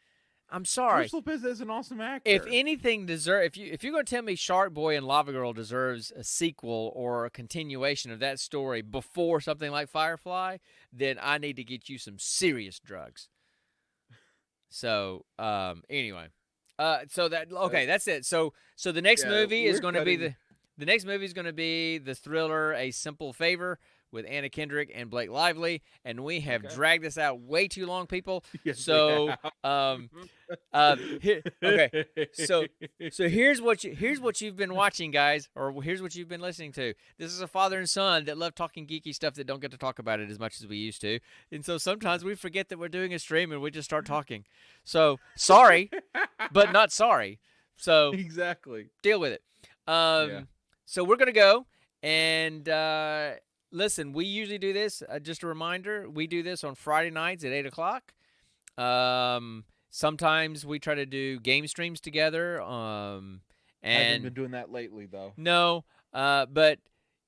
I'm sorry. George Lopez is an awesome actor. If anything if you're going to tell me Shark Boy and Lava Girl deserves a sequel or a continuation of that story before something like Firefly, then I need to get you some serious drugs. So, anyway. That's it. So the next movie is going to be the next movie is going to be the thriller A Simple Favor with Anna Kendrick and Blake Lively, and we have dragged this out way too long, people. Yes, so, okay. So here's what you've been watching, guys, or here's what you've been listening to. This is a father and son that love talking geeky stuff that don't get to talk about it as much as we used to, and so sometimes we forget that we're doing a stream and we just start talking. So sorry, but not sorry. So exactly, deal with it. So we're gonna go and. Listen, we usually do this. Just a reminder, we do this on Friday nights at 8 o'clock. Sometimes we try to do game streams together. And haven't been doing that lately, though. No, but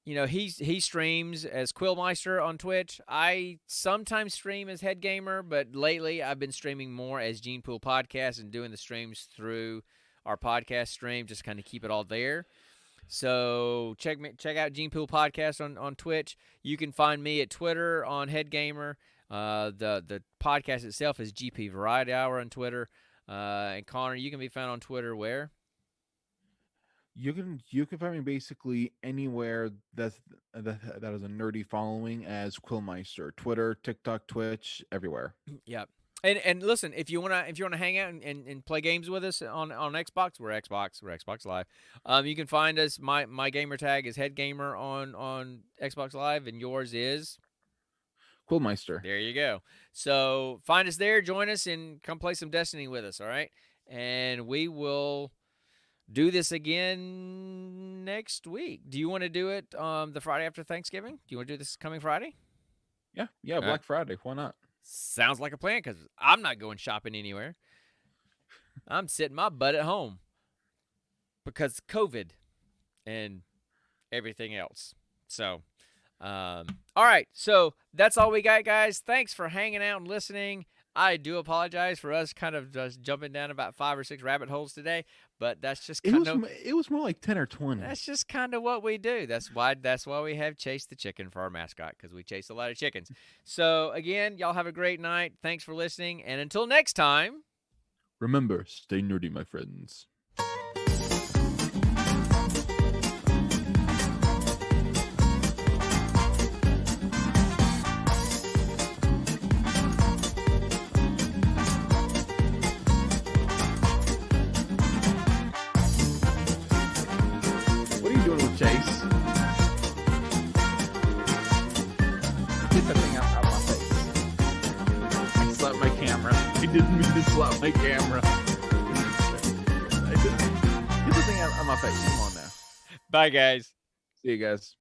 you know he streams as QuillMiester on Twitch. I sometimes stream as Headgamer, but lately I've been streaming more as Gene Pool Podcast and doing the streams through our podcast stream, just kind of keep it all there. So check out Gene Pool Podcast on Twitch. You can find me at Twitter on Headgamer. The podcast itself is GP Variety Hour on Twitter. And Connor, you can be found on Twitter where? You can find me basically anywhere that is a nerdy following as QuillMiester. Twitter, TikTok, Twitch, everywhere. Yep. And listen, if you wanna hang out and play games with us on Xbox, we're Xbox Live. You can find us. My gamer tag is Headgamer on Xbox Live, and yours is QuillMiester. There you go. So find us there, join us, and come play some Destiny with us. All right, and we will do this again next week. Do you want to do it the Friday after Thanksgiving? Do you want to do this coming Friday? Yeah, Black Friday. Why not? Sounds like a plan, because I'm not going shopping anywhere. I'm sitting my butt at home because COVID and everything else. So, all right. So that's all we got, guys. Thanks for hanging out and listening. I do apologize for us kind of just jumping down about 5 or 6 rabbit holes today, but that's just kind of... It was more like 10 or 20. That's just kind of what we do. That's why we have Chase the Chicken for our mascot, because we chase a lot of chickens. So, again, y'all have a great night. Thanks for listening, and until next time... Remember, stay nerdy, my friends. Chase. Get that thing out my face. I slapped my camera. I didn't mean to slap my camera. Get the thing out of my face. Come on now. Bye, guys. See you guys.